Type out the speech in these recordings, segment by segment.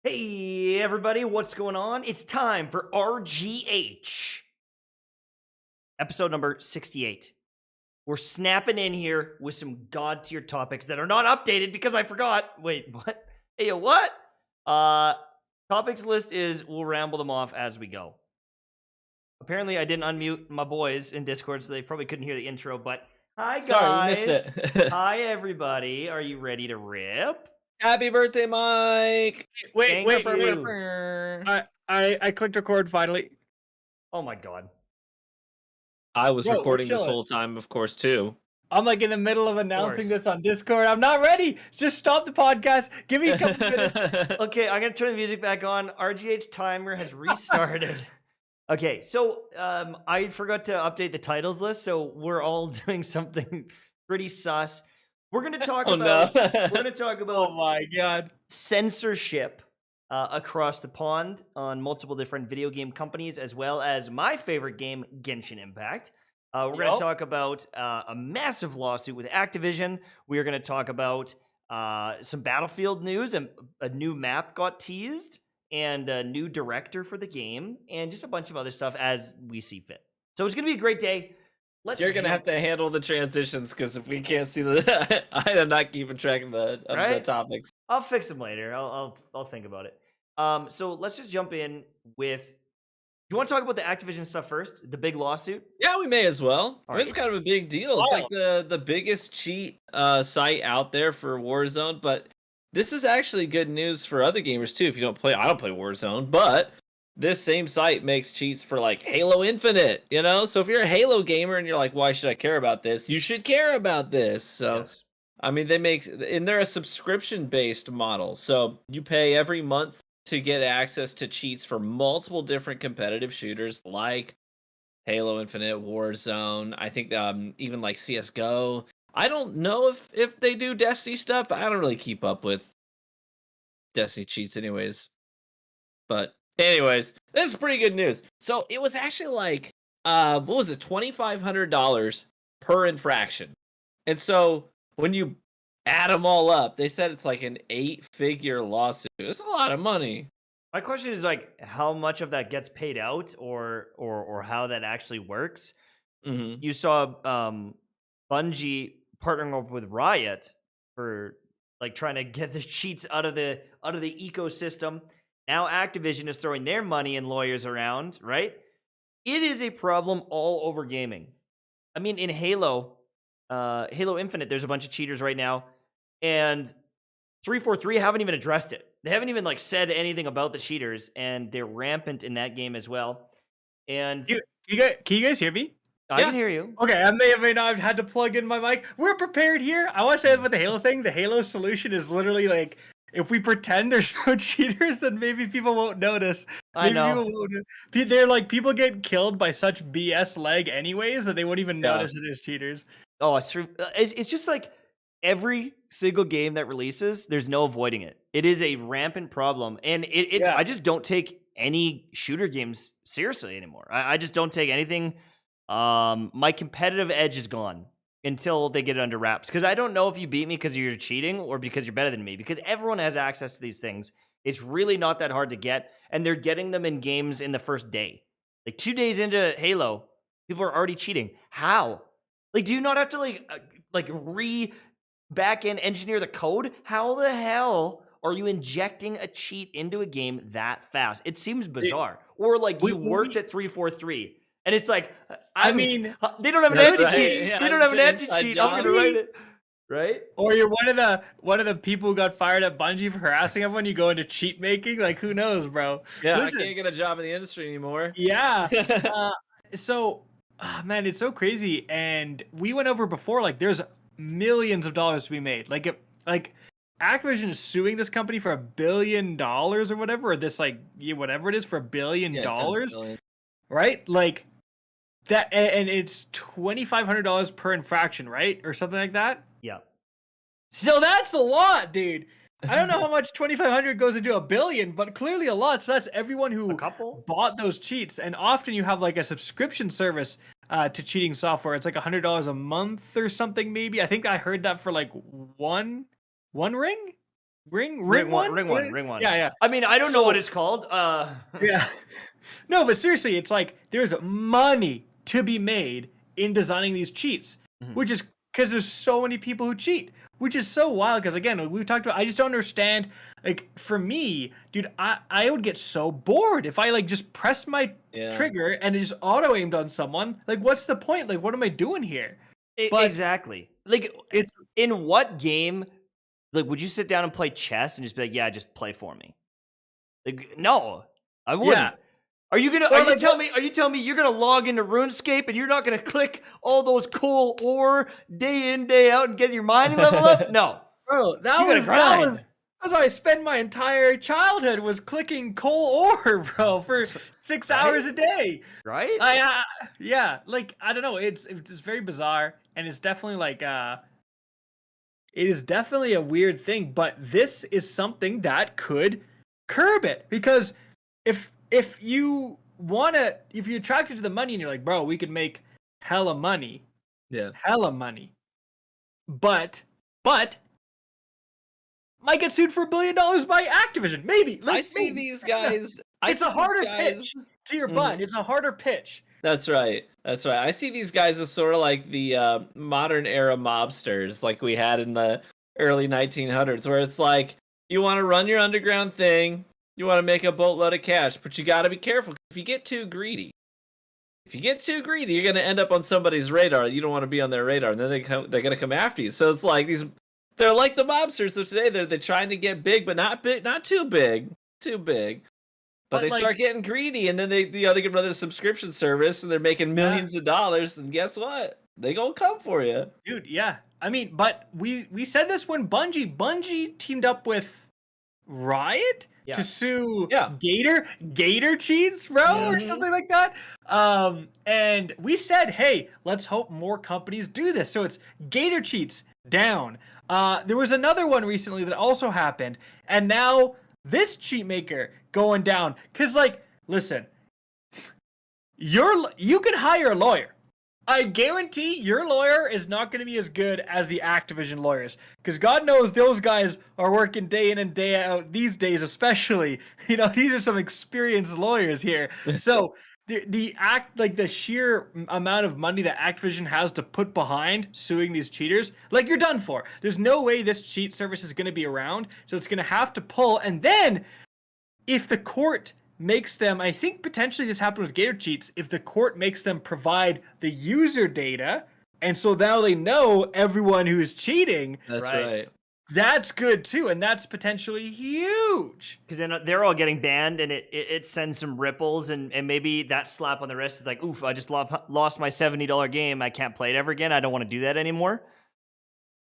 Hey everybody, what's going on? It's time for RGH. Episode number 68. We're snapping in here with some god tier topics that are not updated because I forgot. Wait, what? Hey, what? Topics list is we'll ramble them off as we go. Apparently, I didn't unmute my boys in Discord, so they probably couldn't hear the intro. But hi, guys. Sorry, we missed it. Hi, everybody. Are you ready to rip? Happy birthday, Mike! Thank Wait. you. I clicked record finally. Oh my god. I was Bro, we're recording this chilling. whole time, of course, too. I'm like in the middle of announcing course. this on Discord. I'm not ready. Just stop the podcast. Give me a couple minutes. Okay, I'm gonna turn the music back on. RGH timer has restarted. Okay, so I forgot to update the titles list, so we're all doing something pretty sus. We're gonna talk about we're gonna talk about Oh my god. censorship across the pond on multiple different video game companies, as well as my favorite game, Genshin Impact. We're going to talk about a massive lawsuit with Activision. We are going to talk about some Battlefield news, and a new map got teased, and a new director for the game, and just a bunch of other stuff as we see fit. So it's going to be a great day. You're going to have to handle the transitions, because if we can't see the... I am not keeping track of the topics. I'll fix them later. I'll think about it. So let's just jump in with... You want to talk about the Activision stuff first? The big lawsuit? Yeah, we may as well. All right. It's kind of a big deal. It's like the biggest cheat site out there for Warzone, but this is actually good news for other gamers too. If you don't play, I don't play Warzone, but this same site makes cheats for like Halo Infinite, you know? So if you're a Halo gamer and you're like, why should I care about this? You should care about this. So, yes. I mean, and they're a subscription-based model. So you pay every month to get access to cheats for multiple different competitive shooters like Halo Infinite, Warzone, I think even like CSGO. I don't know if they do Destiny stuff. I don't really keep up with Destiny cheats anyways. But anyways, this is pretty good news. So it was actually like, what was it, $2,500 per infraction. And so when you add them all up, they said it's like an 8-figure lawsuit. It's a lot of money. My question is like how much of that gets paid out, or how that actually works. Mm-hmm. You saw Bungie partnering up with Riot for like trying to get the cheats out of the ecosystem. Now Activision is throwing their money and lawyers around, right? It is a problem all over gaming. I mean, in Halo Infinite, there's a bunch of cheaters right now. And 343 haven't even addressed it. They haven't even like said anything about the cheaters, and they're rampant in that game as well. And can you guys hear me? I can hear you. Okay, I may not have had to plug in my mic. We're prepared here. I want to say about the Halo thing. The Halo solution is literally like, if we pretend there's no cheaters, then maybe people won't notice. I know. They're like, people get killed by such BS lag anyways that they won't even notice that there's cheaters. Oh, it's true. It's just like every single game that releases, there's no avoiding it. It is a rampant problem, and I just don't take any shooter games seriously anymore. I just don't take anything. My competitive edge is gone until they get it under wraps, because I don't know if you beat me because you're cheating or because you're better than me, because everyone has access to these things. It's really not that hard to get, and they're getting them in games in the first day. Like 2 days into Halo, people are already cheating. How? Like, do you not have to back-end engineer the code? How the hell are you injecting a cheat into a game that fast? It seems bizarre. Or like you worked at 343, and it's like, I mean, they don't have an anti-cheat. Yeah, they don't have an anti-cheat. I'm gonna write it. Right? Or you're one of the people who got fired at Bungie for harassing everyone. You go into cheat making. Like, who knows, bro? Yeah, listen, I can't get a job in the industry anymore. Yeah. Man, it's so crazy. And we went over before, like, there's millions of dollars to be made. Like, Activision is suing this company for $1 billion or whatever, or this whatever it is for $1 billion, right? Like that, and it's $2,500 per infraction, right, or something like that. Yeah. So that's a lot, dude. I don't know how much 2,500 goes into $1 billion, but clearly a lot. So that's everyone who bought those cheats. And often you have like a subscription service to cheating software. It's like $100 a month or something, maybe. I think I heard that for like one ring. Ring one. Yeah. I mean, I don't know what it's called. Yeah. No, but seriously, it's like there's money to be made in designing these cheats, which is because there's so many people who cheat. which is so wild because again, we've talked about. I just don't understand. Like for me, dude, I would get so bored if I like just pressed my trigger and it just auto aimed on someone. Like, what's the point? Like, what am I doing here? But exactly. Like, it's in what game? Like, would you sit down and play chess and just be like, "Yeah, just play for me"? Like, no, I wouldn't. Yeah. Are you telling me you're gonna log into RuneScape and you're not gonna click all those cool ore day in, day out and get your mining level up? No. Bro, that was that's how I spent my entire childhood was clicking coal ore, bro, for 6 hours a day. Right? Yeah, like I don't know, it's very bizarre, and it's definitely like it is definitely a weird thing, but this is something that could curb it because if you're attracted to the money and you're like, bro, we could make hella money, but might get sued for $1 billion by Activision. Maybe. Like, I see these guys. It's a harder pitch to your butt. It's a harder pitch. That's right. I see these guys as sort of like the modern era mobsters, like we had in the early 1900s, where it's like you want to run your underground thing, you want to make a boatload of cash, but you got to be careful. If you get too greedy, you're going to end up on somebody's radar. You don't want to be on their radar, and then they're going to come after you. So it's like they're like the mobsters of today. They're trying to get big, but not too big. But they start getting greedy, and then they can run a subscription service, and they're making millions of dollars. And guess what? They gonna come for you, dude. Yeah, I mean, but we said this when Bungie teamed up with Riot to sue Gator cheats, bro, or something like that. And we said, hey, let's hope more companies do this. So it's Gator cheats down. There was another one recently that also happened, and now this cheat maker going down. Cause like, listen, you can hire a lawyer. I guarantee your lawyer is not going to be as good as the Activision lawyers, because God knows those guys are working day in and day out these days, especially. You know, these are some experienced lawyers here. So the sheer amount of money that Activision has to put behind suing these cheaters, like, you're done for. There's no way this cheat service is going to be around, so it's going to have to pull. And then if the court makes them, I think potentially this happened with Gator cheats, if the court makes them provide the user data, and so now they know everyone who's cheating. That's right. That's good too, and that's potentially huge. Because then they're all getting banned, and it sends some ripples, and maybe that slap on the wrist is like, oof, I just lost my $70 game. I can't play it ever again. I don't want to do that anymore.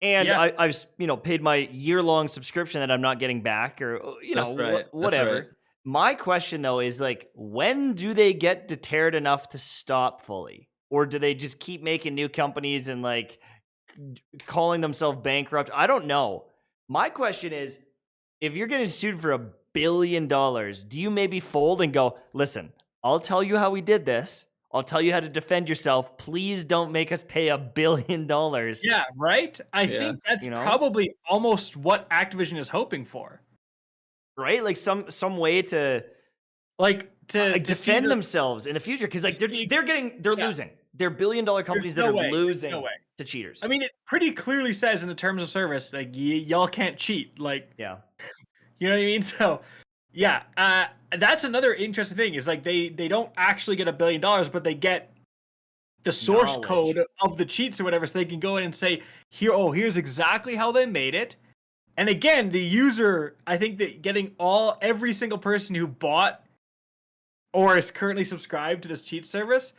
And I've paid my year-long subscription that I'm not getting back, or whatever. Right. My question though is like, when do they get deterred enough to stop fully, or do they just keep making new companies and like calling themselves bankrupt? I don't know. My question is, if you're getting sued for $1 billion, do you maybe fold and go, listen, I'll tell you how we did this. I'll tell you how to defend yourself. Please don't make us pay $1 billion. Yeah, right? I think that's probably almost what Activision is hoping for. Right? Like some way to defend themselves in the future, because like they're losing. They're $1 billion companies that are losing to cheaters. I mean, it pretty clearly says in the terms of service, like, y'all can't cheat. Like, you know what I mean? So, that's another interesting thing, is like they don't actually get $1 billion, but they get the source code of the cheats or whatever, so they can go in and say, here's exactly how they made it. And again, the user, I think that getting every single person who bought or is currently subscribed to this cheat service,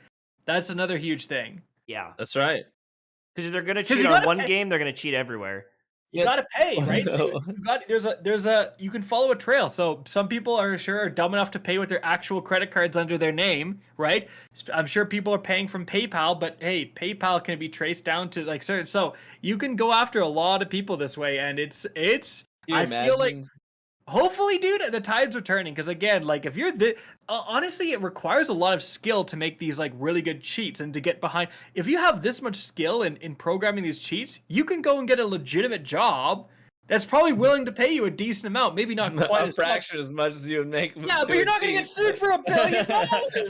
that's another huge thing. Yeah, that's right. Because if they're going to cheat on one game, they're going to cheat everywhere. You got to pay, right? So you can follow a trail. So some people are dumb enough to pay with their actual credit cards under their name, right? I'm sure people are paying from PayPal, but hey, PayPal can be traced down to like certain. So you can go after a lot of people this way, and it's. Feel like, hopefully, dude, the tides are turning, because again, like, if you're honestly, it requires a lot of skill to make these like really good cheats and to get behind. If you have this much skill in programming these cheats, you can go and get a legitimate job that's probably willing to pay you a decent amount, maybe not quite a fraction as much as you would make. Yeah, but you're not going to get sued for $1 billion.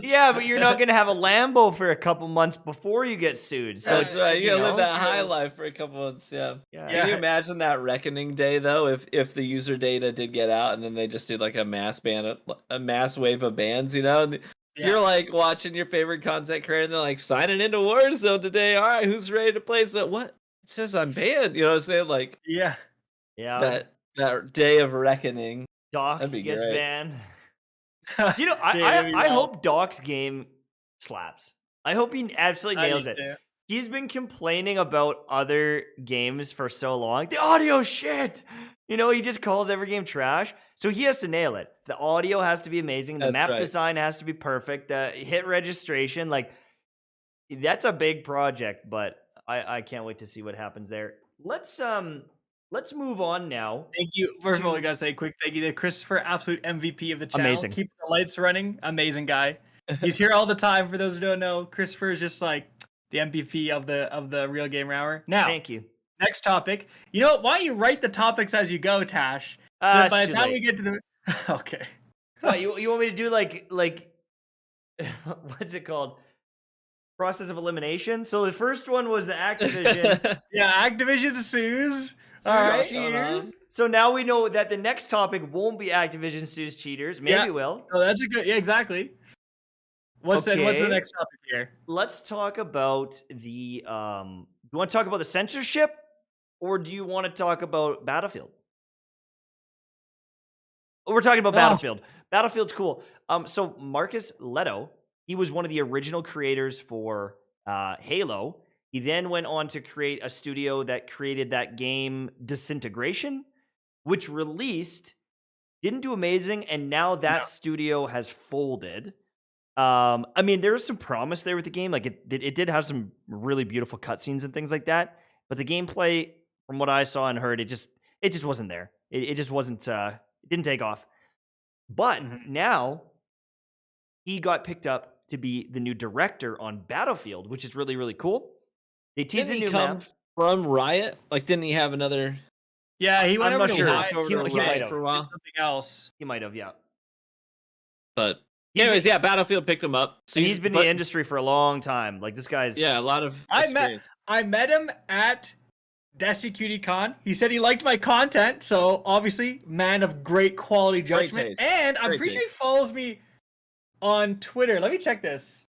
Yeah, but you're not going to have a Lambo for a couple months before you get sued. So That's it's right. You gotta live that high life for a couple months. Yeah. Can you imagine that reckoning day though? If the user data did get out and then they just did like a mass wave of bans, you know? You're like watching your favorite content creator and they're like signing into Warzone today. All right, who's ready to play? So what? It says I'm banned. You know what I'm saying? Like that day of reckoning. Doc That'd be gets great. banned. You know, I hope Doc's game slaps. I hope he absolutely nails it. He's been complaining about other games for so long. The audio shit. You know, he just calls every game trash. So he has to nail it. The audio has to be amazing. The map design has to be perfect. The hit registration, like that's a big project, but I can't wait to see what happens there. Let's move on now. Thank you. First of all, we gotta say a quick thank you to Christopher, absolute MVP of the channel. Amazing. Keep the lights running. Amazing guy. He's here all the time. For those who don't know, Christopher is just like the MVP of the Real Gamer Hour. Now, thank you. Next topic. You know what? Why don't you write the topics as you go, Tash? So that by the time we get to the okay. What, you want me to do like what's it called? Process of elimination. So the first one was the Activision. Yeah, Activision sues. All right. Cheaters. So now we know that the next topic won't be Activision sues cheaters. Maybe it will. Oh, that's a good. Yeah, exactly. What's the next topic here? Let's talk about the you want to talk about the censorship, or do you want to talk about Battlefield? We're talking about Battlefield. Battlefield's cool. So Marcus Leto, he was one of the original creators for Halo. He then went on to create a studio that created that game Disintegration, which released, didn't do amazing, and now that studio has folded. I mean, there was some promise there with the game. Like it did have some really beautiful cutscenes and things like that. But the gameplay, from what I saw and heard, it just wasn't there. It just wasn't. It didn't take off. But now he got picked up to be the new director on Battlefield, which is really, really cool. They teased a new map from Riot. Like, didn't he have another? Yeah, he went over to Riot for a while. Something else. He might have, yeah. But anyways, Battlefield picked him up. So he's been in the industry for a long time. Like this guy's a lot of experience. I met him at DesiCutyCon. He said he liked my content, so obviously, man of great quality judgment. And I'm pretty sure he follows me on Twitter. Let me check this.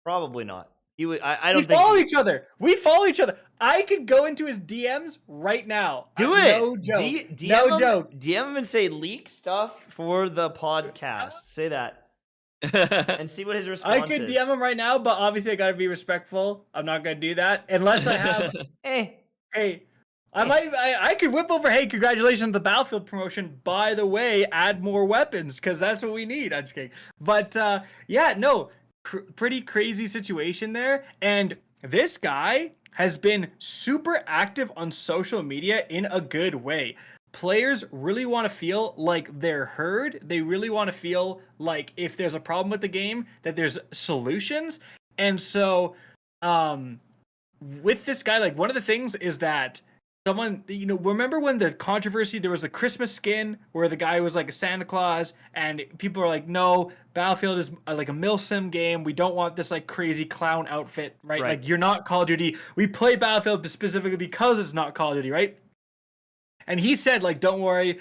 Probably not. I don't think we follow each other. We follow each other. I could go into his DMs right now. Do it. No joke. No joke. DM him and say leak stuff for the podcast. Say that. And see what his response is. I could DM him right now, but obviously I gotta be respectful. I'm not gonna do that unless I have. Hey. I could whip over. Hey, congratulations on the Battlefield promotion. By the way, add more weapons because that's what we need. I'm just kidding. But pretty crazy situation there. And this guy has been super active on social media in a good way. Players really want to feel like they're heard. They really want to feel like if there's a problem with the game, that there's solutions. And so with this guy, like one of the things is that someone, remember when the controversy, there was a Christmas skin where the guy was like a Santa Claus and people are like, no, Battlefield is like a milsim game. We don't want this like crazy clown outfit, right? Like you're not Call of Duty. We play Battlefield specifically because it's not Call of Duty, right? And he said like, don't worry.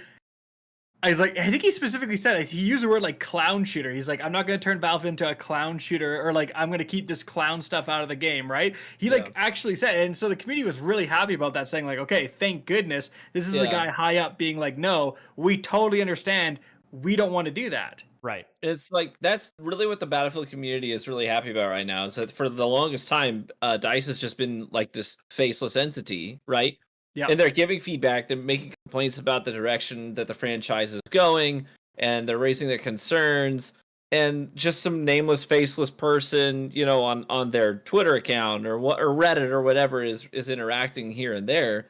I think he specifically said, he used the word like clown shooter. He's like, I'm not going to turn Battlefield into a clown shooter, or like, I'm going to keep this clown stuff out of the game, right? He actually said, and so the community was really happy about that, saying like, okay, thank goodness. This is a guy high up being like, no, we totally understand. We don't want to do that. Right. It's like, that's really what the Battlefield community is really happy about right now, is that for the longest time, DICE has just been like this faceless entity, right? Yeah. And they're giving feedback, they're making complaints about the direction that the franchise is going, and they're raising their concerns, and just some nameless, faceless person, on their Twitter account or Reddit or whatever is interacting here and there,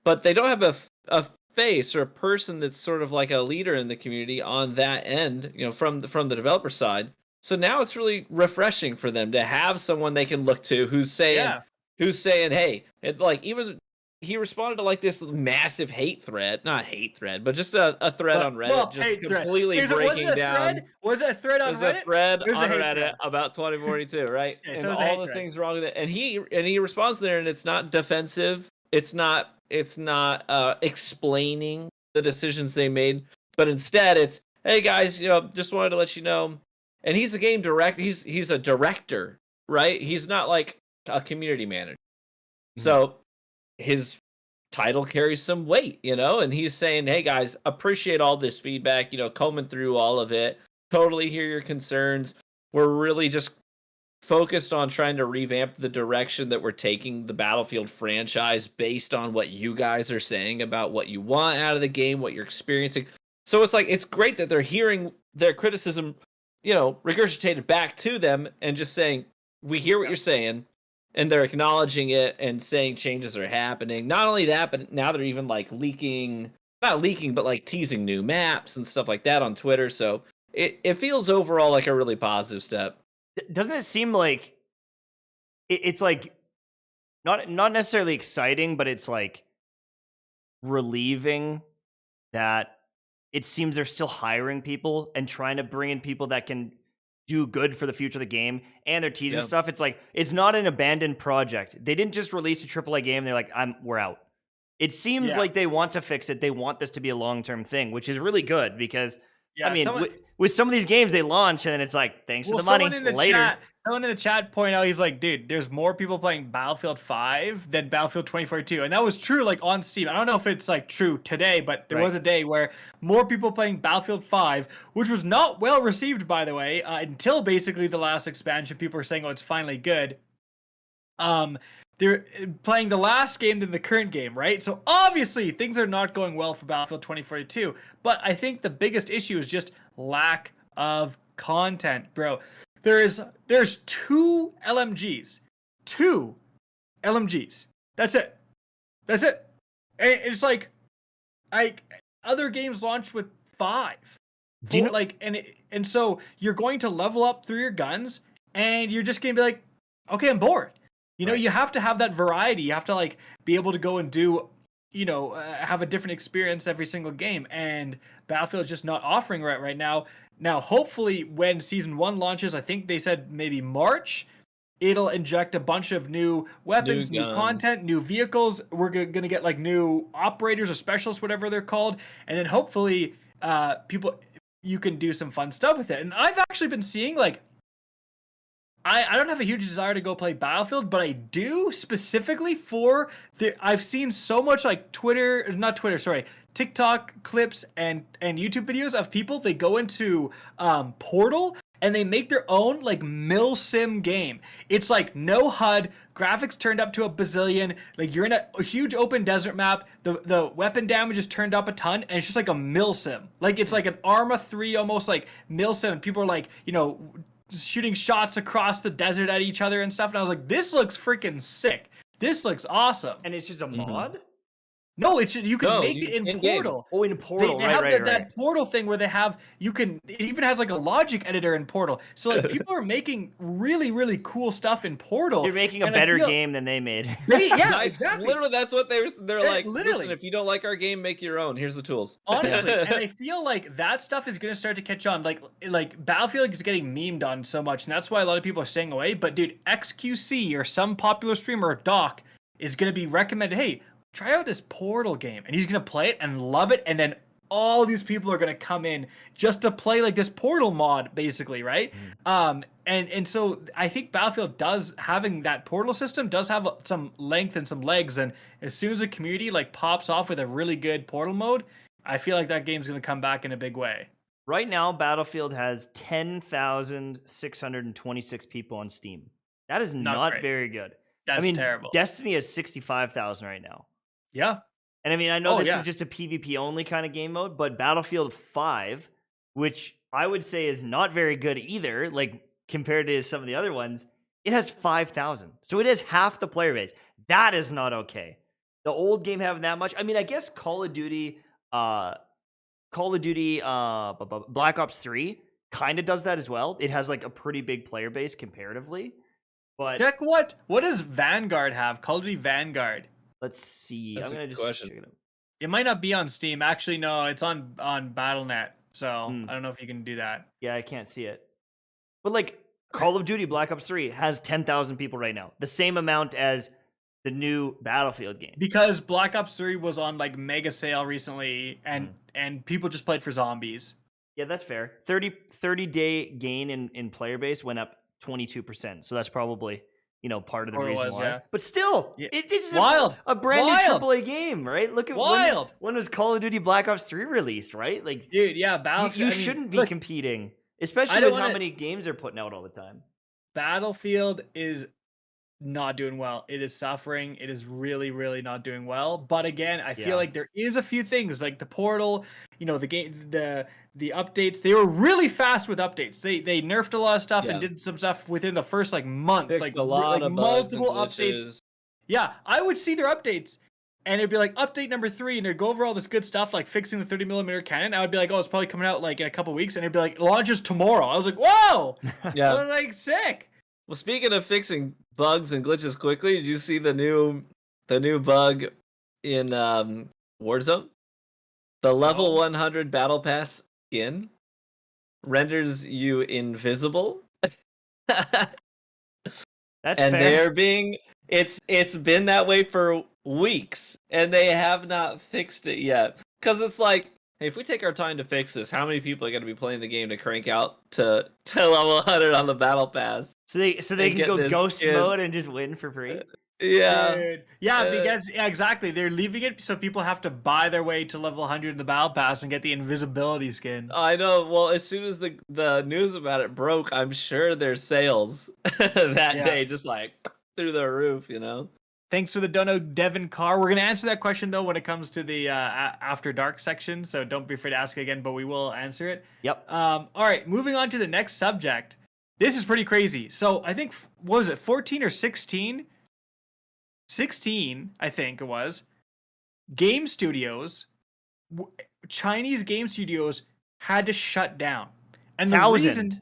but they don't have a face or a person that's sort of like a leader in the community on that end, from the developer side. So now it's really refreshing for them to have someone they can look to who's saying, hey, like even. he responded to like this massive hate thread, not hate thread, but just a thread on Reddit, just completely breaking down. Was it a thread on Reddit? There's a thread There's on a hate Reddit thread. about 2042, right? Okay, and so it was a all hate the thread. things wrong with it. And he responds there, and it's not defensive. It's not explaining the decisions they made, but instead it's, hey guys, just wanted to let you know. And he's a game director. He's a director, right? He's not like a community manager. So his title carries some weight, and he's saying, hey guys, appreciate all this feedback, combing through all of it. Totally hear your concerns. We're really just focused on trying to revamp the direction that we're taking the Battlefield franchise based on what you guys are saying about what you want out of the game, what you're experiencing. So it's like, it's great that they're hearing their criticism, regurgitated back to them and just saying, we hear what you're saying, and they're acknowledging it and saying changes are happening. Not only that, but now they're even like not leaking, but like teasing new maps and stuff like that on Twitter. So it feels overall like a really positive step. Doesn't it seem like it's like not necessarily exciting, but it's like relieving that it seems they're still hiring people and trying to bring in people that can do good for the future of the game, and they're teasing stuff. It's like, it's not an abandoned project. They didn't just release a AAA game and they're like, we're out. It seems like they want to fix it. They want this to be a long-term thing, which is really good because, with some of these games they launch and then it's like, thanks to the money, later. Someone in the chat pointed out, he's like, dude, there's more people playing Battlefield 5 than Battlefield 2042. And that was true, like, on Steam. I don't know if it's, like, true today, but there was a day where more people playing Battlefield 5, which was not well received, by the way, until basically the last expansion. People were saying, oh, it's finally good. They're playing the last game than the current game, right? So, obviously, things are not going well for Battlefield 2042. But I think the biggest issue is just lack of content, bro. There's 2 LMGs. 2 LMGs. That's it. And it's like other games launched with 5. Do you know, and so you're going to level up through your guns, and you're just gonna be like, okay, I'm bored. You have to have that variety. You have to like be able to go and do, have a different experience every single game. And Battlefield is just not offering right now. Now, hopefully, when Season 1 launches, I think they said maybe March, it'll inject a bunch of new weapons, new content, new vehicles. We're going to get, like, new operators or specialists, whatever they're called. And then hopefully, you can do some fun stuff with it. And I've actually been seeing, like, I don't have a huge desire to go play Battlefield, but I do specifically I've seen so much, like, TikTok clips and YouTube videos of people, they go into Portal and they make their own like milsim game. It's like no HUD, graphics turned up to a bazillion, like you're in a huge open desert map, the weapon damage is turned up a ton, and it's just like a milsim. Like it's like an Arma 3 almost like milsim, and people are like, shooting shots across the desert at each other and stuff, and I was like, this looks freaking sick. This looks awesome. And it's just a mod? No, you can make it in Portal. Oh, in Portal, they have that Portal thing where it even has like a logic editor in Portal. So like people are making really, really cool stuff in Portal. You're making a better game than they made. Exactly. Literally, that's what they're like. Literally. Listen, if you don't like our game, make your own. Here's the tools. Honestly, and I feel like that stuff is gonna start to catch on. Like Battlefield is getting memed on so much, and that's why a lot of people are staying away. But dude, XQC or some popular streamer or Doc is gonna be recommended. Hey, try out this Portal game, and he's gonna play it and love it, and then all these people are gonna come in just to play like this Portal mod, basically, right? And so I think Battlefield having that Portal system does have some length and some legs, and as soon as the community like pops off with a really good Portal mode, I feel like that game's gonna come back in a big way. Right now, Battlefield has 10,626 people on Steam. That is not very good. That's terrible. Destiny has 65,000 right now. Yeah. And I mean, I know this is just a PvP only kind of game mode, but Battlefield 5, which I would say is not very good either, like compared to some of the other ones, it has 5,000. So it has half the player base. That is not okay. The old game having that much. I mean, I guess Call of Duty Black Ops 3 kind of does that as well. It has like a pretty big player base comparatively. But Jack, what does Vanguard have? Call of Duty Vanguard. Let's see. That's I'm a gonna good just question. check it out. It might not be on Steam. Actually, no, it's on BattleNet. So Hmm. I don't know if you can do that. Yeah, I can't see it. But like Call of Duty Black Ops 3 has 10,000 people right now. The same amount as the new Battlefield game. Because Black Ops 3 was on like mega sale recently and people just played for zombies. Yeah, that's fair. 30-day gain in player base went up 22%. So that's probably, part of the Or it reason was, why. yeah. But still, Yeah. it's Wild. a brand Wild. new AAA game, right? Look at Wild. when was Call of Duty Black Ops 3 released, right? Like, Dude, yeah, Battlefield. you shouldn't be competing, especially don't with how wanna- many games they're putting out all the time. Battlefield is not doing well. It is suffering. It is really, really not doing well. But again, I feel like there is a few things like the portal, the game, the updates. They were really fast with updates. They nerfed a lot of stuff and did some stuff within the first month. Fixed like a lot of multiple bugs and updates. glitches. Yeah, I would see their updates. And it'd be like update number 3, and they'd go over all this good stuff, like fixing the 30mm cannon. I would be like, oh, it's probably coming out like in a couple weeks, and it'd be like launches tomorrow. I was like, whoa, Yeah. I was like, sick. Well, speaking of fixing bugs and glitches quickly, did you see the new bug in Warzone? The level 100 battle pass skin renders you invisible. That's and fair. it's been that way for weeks, and they have not fixed it yet. Because it's like, hey, if we take our time to fix this, how many people are going to be playing the game to crank out to level 100 on the battle pass? So they can get go this ghost skin. mode and just win for free. Yeah. Dude. Yeah, because exactly. They're leaving it so people have to buy their way to level 100 in the battle pass and get the invisibility skin. I know. Well, as soon as the news about it broke, I'm sure their sales that day just through the roof, Thanks for the dono, Devin Carr. We're going to answer that question, though, when it comes to the After Dark section, so don't be afraid to ask again, but we will answer it. Yep. All right, moving on to the next subject. This is pretty crazy. So I think, what was it, 14 or 16? 16, I think it was. Game studios, Chinese game studios had to shut down. And the 1,000. reason...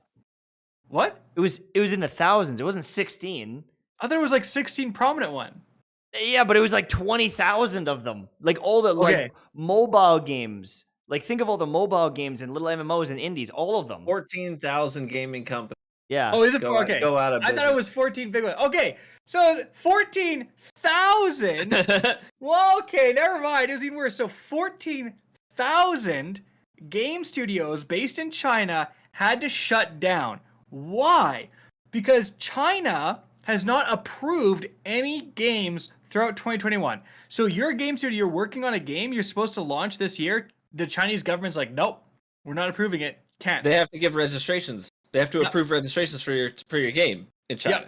What? It was in the thousands. It wasn't 16. I thought it was 16 prominent one. Yeah, but it was 20,000 of them. Like all the mobile games. Like think of all the mobile games and little MMOs and indies, all of them. 14,000 gaming companies. Yeah. Oh, is it okay. Go out of business. I thought it was 14 big ones. Okay, so 14,000. Well, okay, never mind. It was even worse. So 14,000 game studios based in China had to shut down. Why? Because China has not approved any games throughout 2021. So your game studio, you're working on a game you're supposed to launch this year. The Chinese government's like, nope, we're not approving it. Can't. They have to give registrations. They have to approve registrations for your game in China.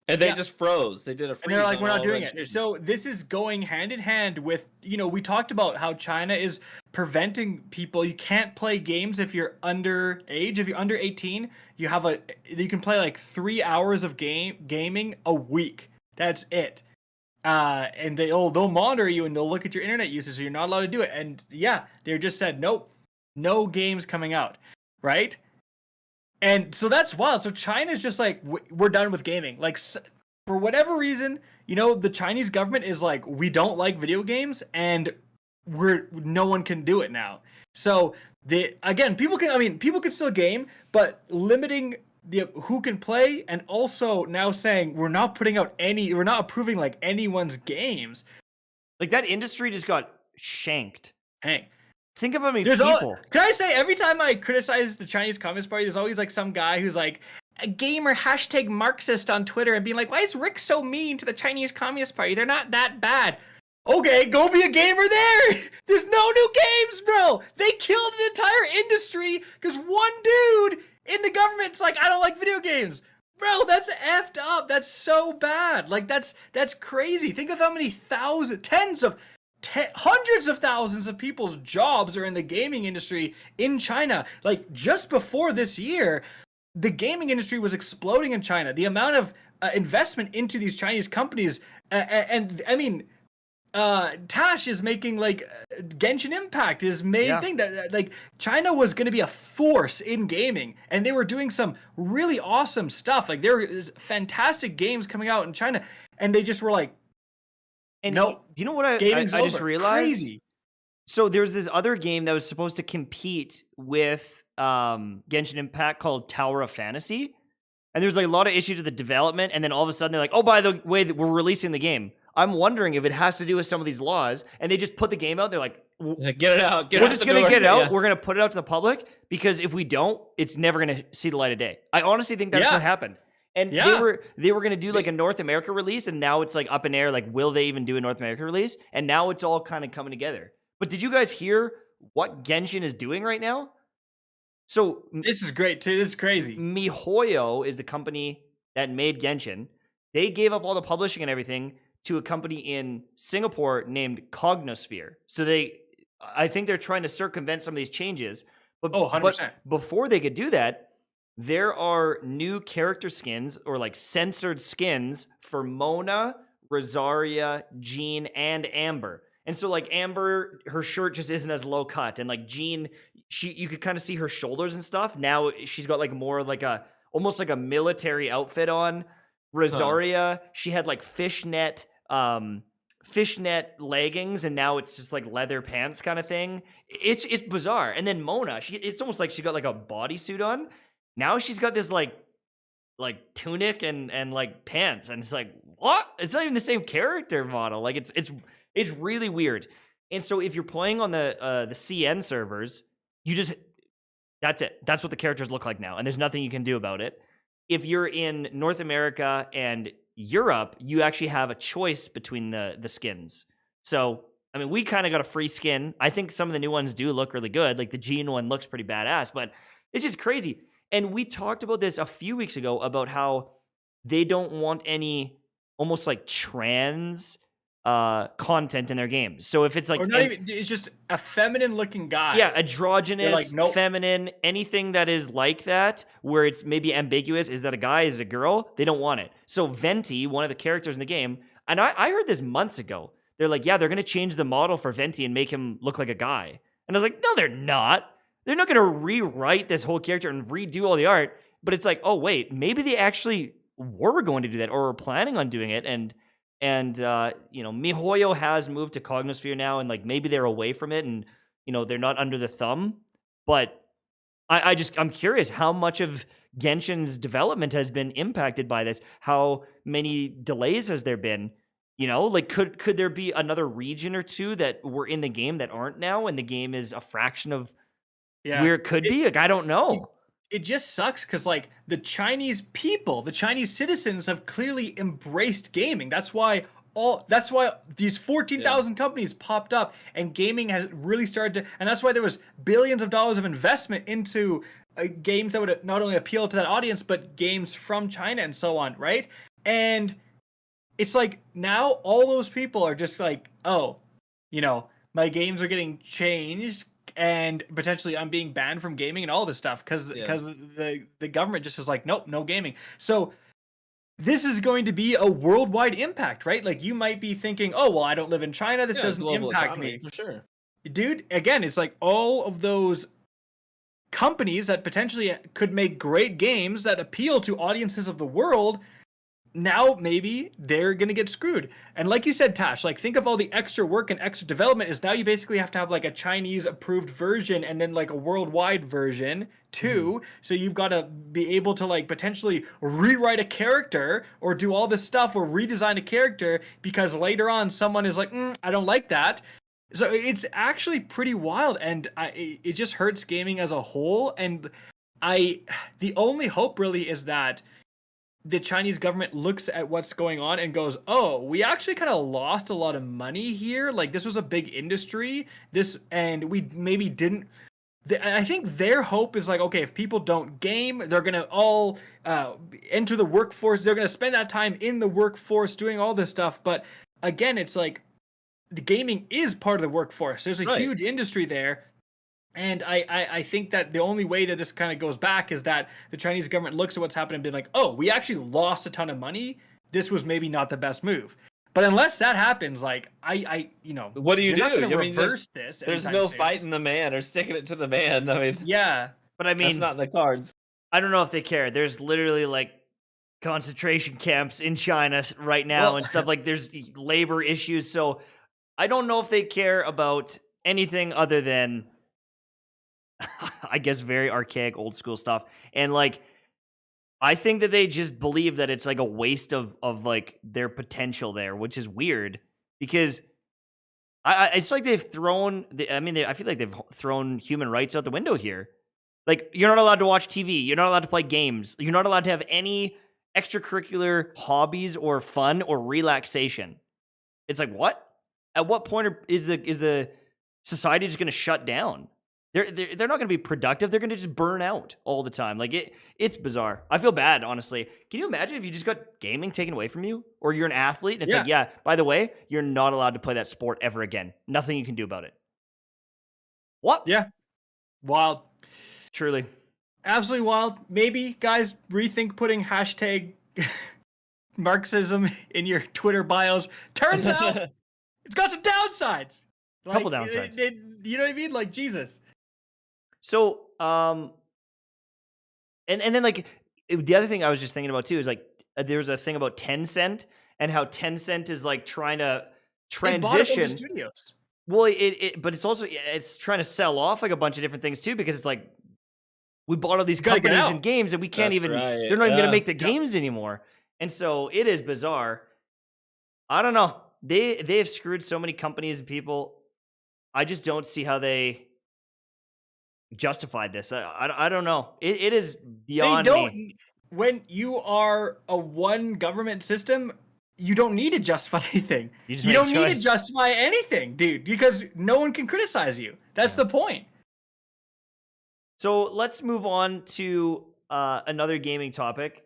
And they just froze. They did a freeze. And they're like, on we're not all doing it. registrations. So this is going hand in hand with, we talked about how China is preventing people. You can't play games if you're underage. If you're under 18, you can play 3 hours of gaming a week. That's it. And they'll monitor you and they'll look at your internet usage, so you're not allowed to do it. And yeah, they just said, nope, no games coming out. Right? And so that's wild. So China's just like, we're done with gaming. For whatever reason, the Chinese government is like, we don't like video games, and no one can do it now. So people can still game, but limiting who can play, and also now saying we're not approving anyone's games. That industry just got shanked. Hey. Think of how many people. Can I say, every time I criticize the Chinese Communist Party, there's always some guy who's a gamer #Marxist on Twitter and being like, why is Rick so mean to the Chinese Communist Party? They're not that bad. Okay, go be a gamer there. There's no new games, bro. They killed an entire industry because one dude in the government's like, I don't like video games. Bro, that's effed up. That's so bad. That's crazy. Think of how many hundreds of thousands of people's jobs are in the gaming industry in China. Just before this year, the gaming industry was exploding in China. The amount of investment into these Chinese companies, Tash is making Genshin Impact, his main thing, that China was going to be a force in gaming, and they were doing some really awesome stuff. There is fantastic games coming out in China, and they just were like, And Nope. do you know what I Gaming's just over. realized? Crazy. So there's this other game that was supposed to compete with Genshin Impact called Tower of Fantasy. And there's like a lot of issues with the development, and then all of a sudden they're like, "Oh, by the way, we're releasing the game." I'm wondering if it has to do with some of these laws, and they just put the game out. They're like, Get it out. "We're just gonna get it out. Yeah. We're gonna put it out to the public because if we don't, it's never gonna see the light of day." I honestly think that's what happened. And they were gonna do like a North America release, and now it's like up in air. Like, will they even do a North America release? And now it's all kind of coming together. But did you guys hear what Genshin is doing right now? So this is great too. This is crazy. MiHoYo is the company that made Genshin. They gave up all the publishing and everything to a company in Singapore named Cognosphere. So I think they're trying to circumvent some of these changes. But, 100%. But before they could do that, there are new character skins or like censored skins for Mona, Rosaria, Jean, and Amber. And so like Amber, her shirt just isn't as low cut, and like Jean, you could kind of see her shoulders and stuff. Now she's got like more like almost like a military outfit on. Rosaria, she had like fishnet leggings, and now it's just like leather pants kind of thing. It's bizarre. And then Mona, it's almost like she got like a bodysuit on. Now she's got this like tunic and like pants, and it's like, what? It's not even the same character model. Like it's really weird. And so if you're playing on the CN servers, that's it. That's what the characters look like now, and there's nothing you can do about it. If you're in North America and Europe, you actually have a choice between the skins. So, I mean, we kind of got a free skin. I think some of the new ones do look really good. Like the Jean one looks pretty badass, but it's just crazy. And we talked about this a few weeks ago about how they don't want any almost like trans content in their games. So if it's like, or not even, it's just a feminine looking guy. Yeah, androgynous, like, nope. feminine, anything that is like that, where it's maybe ambiguous. Is that a guy? Is it a girl? They don't want it. So Venti, one of the characters in the game, and I heard this months ago. They're like, yeah, they're going to change the model for Venti and make him look like a guy. And I was like, no, they're not. They're not going to rewrite this whole character and redo all the art. But it's like, oh, wait, maybe they actually were going to do that or were planning on doing it. And MiHoYo has moved to Cognosphere now, and like maybe they're away from it, and they're not under the thumb. But I'm curious how much of Genshin's development has been impacted by this. How many delays has there been? Like could there be another region or two that were in the game that aren't now, and the game is a fraction of where it could be? Like, I don't know. It just sucks because like the Chinese people, the Chinese citizens have clearly embraced gaming. That's why these 14,000 companies popped up, and gaming has really started to, and that's why there was billions of dollars of investment into games that would not only appeal to that audience, but games from China and so on, right? And it's like now all those people are just like, oh, my games are getting changed, and potentially I'm being banned from gaming and all this stuff because the government just is like, nope, no gaming. So this is going to be a worldwide impact, right? Like you might be thinking, oh, well, I don't live in China. This doesn't impact me. For sure. Dude, again, it's like all of those companies that potentially could make great games that appeal to audiences of the world, now maybe they're going to get screwed. And like you said, Tash, like think of all the extra work and extra development is now you basically have to have like a Chinese approved version and then like a worldwide version too. So you've got to be able to like potentially rewrite a character or do all this stuff or redesign a character because later on someone is like, I don't like that. So it's actually pretty wild, and it just hurts gaming as a whole. And the only hope really is that the Chinese government looks at what's going on and goes, oh, we actually kind of lost a lot of money here. Like this was a big industry, and we maybe didn't. I think their hope is like, okay, if people don't game, they're going to all enter the workforce. They're going to spend that time in the workforce doing all this stuff. But again, it's like the gaming is part of the workforce. There's a huge industry there. And I think that the only way that this kind of goes back is that the Chinese government looks at what's happened and been like, oh, we actually lost a ton of money. This was maybe not the best move. But unless that happens, like what do you do? I mean, there's no fighting the man or sticking it to the man. I mean, yeah, but I mean, that's not in the cards. I don't know if they care. There's literally like concentration camps in China right now and stuff. Like, there's labor issues. So I don't know if they care about anything other than, I guess, very archaic, old school stuff. And like, I think that they just believe that it's like a waste of like their potential there, which is weird because it's like they've thrown. I feel like they've thrown human rights out the window here. Like, you're not allowed to watch TV. You're not allowed to play games. You're not allowed to have any extracurricular hobbies or fun or relaxation. It's like, what? At what point is the society just going to shut down? They're not going to be productive. They're going to just burn out all the time. Like, it's bizarre. I feel bad, honestly. Can you imagine if you just got gaming taken away from you, or you're an athlete and it's like, yeah, by the way, you're not allowed to play that sport ever again. Nothing you can do about it. What? Yeah. Wild. Truly. Absolutely wild. Maybe guys rethink putting hashtag Marxism in your Twitter bios. Turns out it's got some downsides. Like, couple downsides. You know what I mean? Like, Jesus. So, and then like the other thing I was just thinking about too is like there's a thing about Tencent and how Tencent is like trying to transition studios. Well, but it's trying to sell off like a bunch of different things too, because it's like we bought all these companies and games and we can't they're not even going to make the games anymore. And so it is bizarre. I don't know. They have screwed so many companies and people. I just don't see how they justified this. I don't know. It is beyond me. When you are a one government system, you don't need to justify anything. You don't need to justify anything, dude, because no one can criticize you. That's the point. So let's move on to another gaming topic.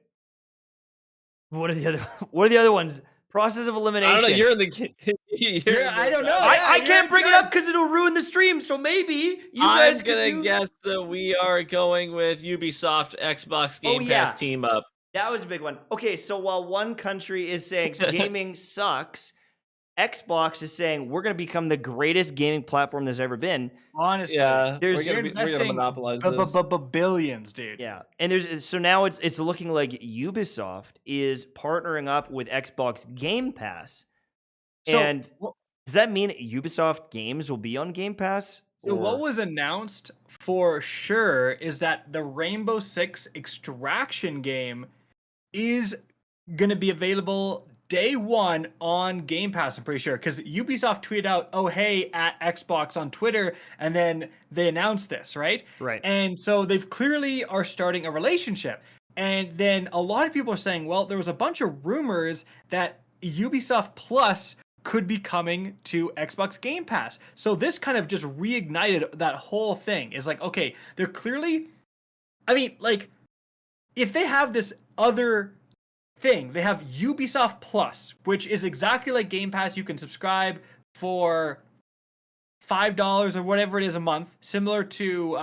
What are the other ones? Process of elimination. I don't know. You're in the. I don't know. I can't bring it up because it'll ruin the stream. So maybe you guys. I'm gonna guess that we are going with Ubisoft Xbox Game Pass team up. That was a big one. Okay, so while one country is saying gaming sucks, Xbox is saying we're going to become the greatest gaming platform there's ever been. Honestly, we're going to monopolize this. Billions, dude. Yeah, and so now it's looking like Ubisoft is partnering up with Xbox Game Pass. So, and does that mean Ubisoft games will be on Game Pass? So what was announced for sure is that the Rainbow Six Extraction game is going to be available day one on Game Pass, I'm pretty sure, because Ubisoft tweeted out, "Oh hey," at Xbox on Twitter, and then they announced this, right? Right. And so they've clearly are starting a relationship. And then a lot of people are saying, well, there was a bunch of rumors that Ubisoft Plus could be coming to Xbox Game Pass. So this kind of just reignited that whole thing. It's like, okay, they're clearly, I mean, like, if they have this other thing, they have Ubisoft Plus, which is exactly like Game Pass. You can subscribe for $5 or whatever it is a month, similar to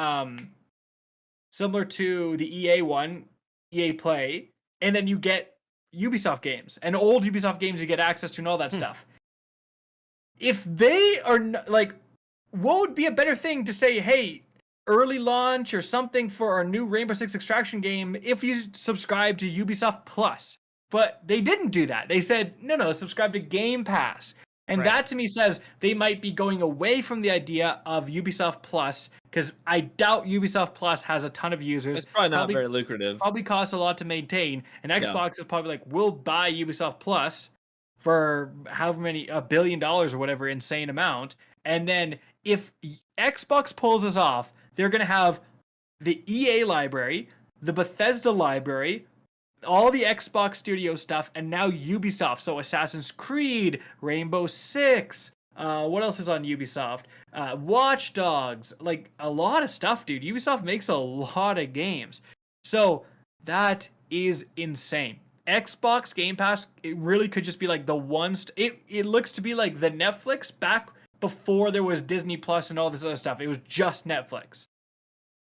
the EA one, EA Play, and then you get Ubisoft games and old Ubisoft games you get access to and all that stuff. If they are like, what would be a better thing to say, hey, early launch or something for our new Rainbow Six Extraction game if you subscribe to Ubisoft Plus? But they didn't do that. They said, no, subscribe to Game Pass. And that to me says they might be going away from the idea of Ubisoft Plus, because I doubt Ubisoft Plus has a ton of users. It's probably not very lucrative. Probably costs a lot to maintain. And Xbox is probably like, we'll buy Ubisoft Plus for however many, $1 billion or whatever insane amount. And then if Xbox pulls us off, they're going to have the EA library, the Bethesda library, all the Xbox Studio stuff, and now Ubisoft. So Assassin's Creed, Rainbow Six, what else is on Ubisoft? Watch Dogs, like a lot of stuff, dude. Ubisoft makes a lot of games. So that is insane. Xbox Game Pass, it really could just be like the one. It looks to be like the Netflix back before there was Disney Plus and all this other stuff. It was just Netflix.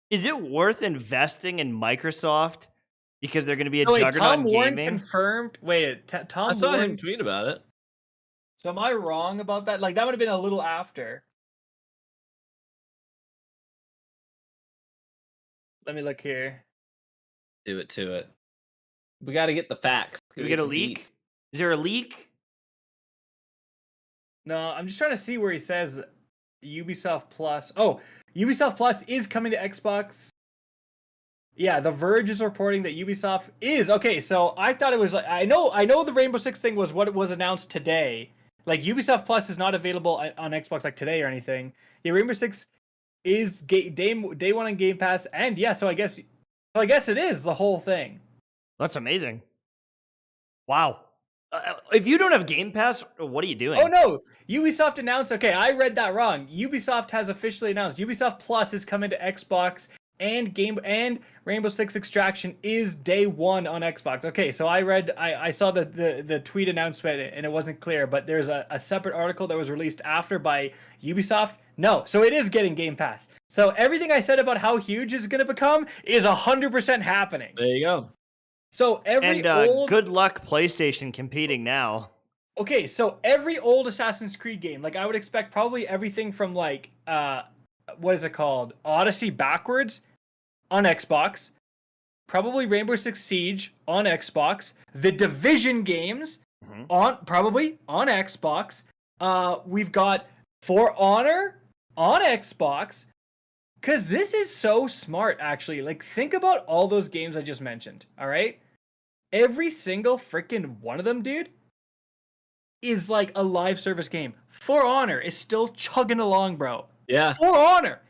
Is it worth investing in Microsoft because they're going to be a juggernaut Tom in Warren gaming? confirmed. Tom. I saw Warren him tweet about it. So am I wrong about that? Like, that would have been a little after. Let me look here. Do it to it. We got to get the facts. Did we get a the leak? deets. Is there a leak? No, I'm just trying to see where he says Ubisoft Plus. Oh, Ubisoft Plus is coming to Xbox. Yeah, The Verge is reporting that Ubisoft is okay. So I thought it was like I know the Rainbow Six thing was what it was announced today. Like Ubisoft Plus is not available on Xbox like today or anything. Yeah, Rainbow Six is day one on Game Pass, and yeah, so I guess it is the whole thing. That's amazing. Wow. If you don't have Game Pass, what are you doing? Oh no, Ubisoft announced. Okay, I read that wrong. Ubisoft has officially announced Ubisoft Plus is coming to Xbox, and Rainbow Six Extraction is day one on Xbox. Okay, so I saw the tweet announcement and it wasn't clear, but there's a separate article that was released after by Ubisoft. No, so it is getting Game Pass. So everything I said about how huge it's gonna become is 100% happening. There you go. So every good luck PlayStation competing now. Okay, so every old Assassin's Creed game, like I would expect probably everything from like what is it called? Odyssey backwards on Xbox. Probably Rainbow Six Siege on Xbox. The Division games probably on Xbox. We've got For Honor on Xbox. Cause this is so smart, actually. Like, think about all those games I just mentioned. All right, every single freaking one of them, dude, is like a live service game. For Honor is still chugging along, bro. Yeah. For Honor.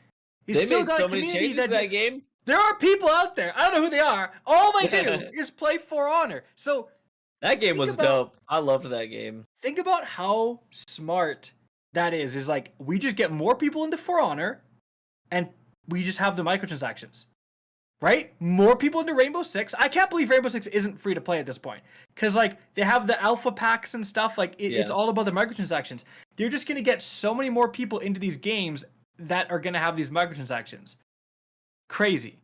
They made so many changes to that game. There are people out there. I don't know who they are. All they do is play For Honor. So that game was dope. I loved that game. Think about how smart that is. Is like we just get more people into For Honor, and we just have the microtransactions. Right? More people into Rainbow Six. I can't believe Rainbow Six isn't free to play at this point. Because, like, they have the alpha packs and stuff. Like, it's all about the microtransactions. They're just going to get so many more people into these games that are going to have these microtransactions. Crazy.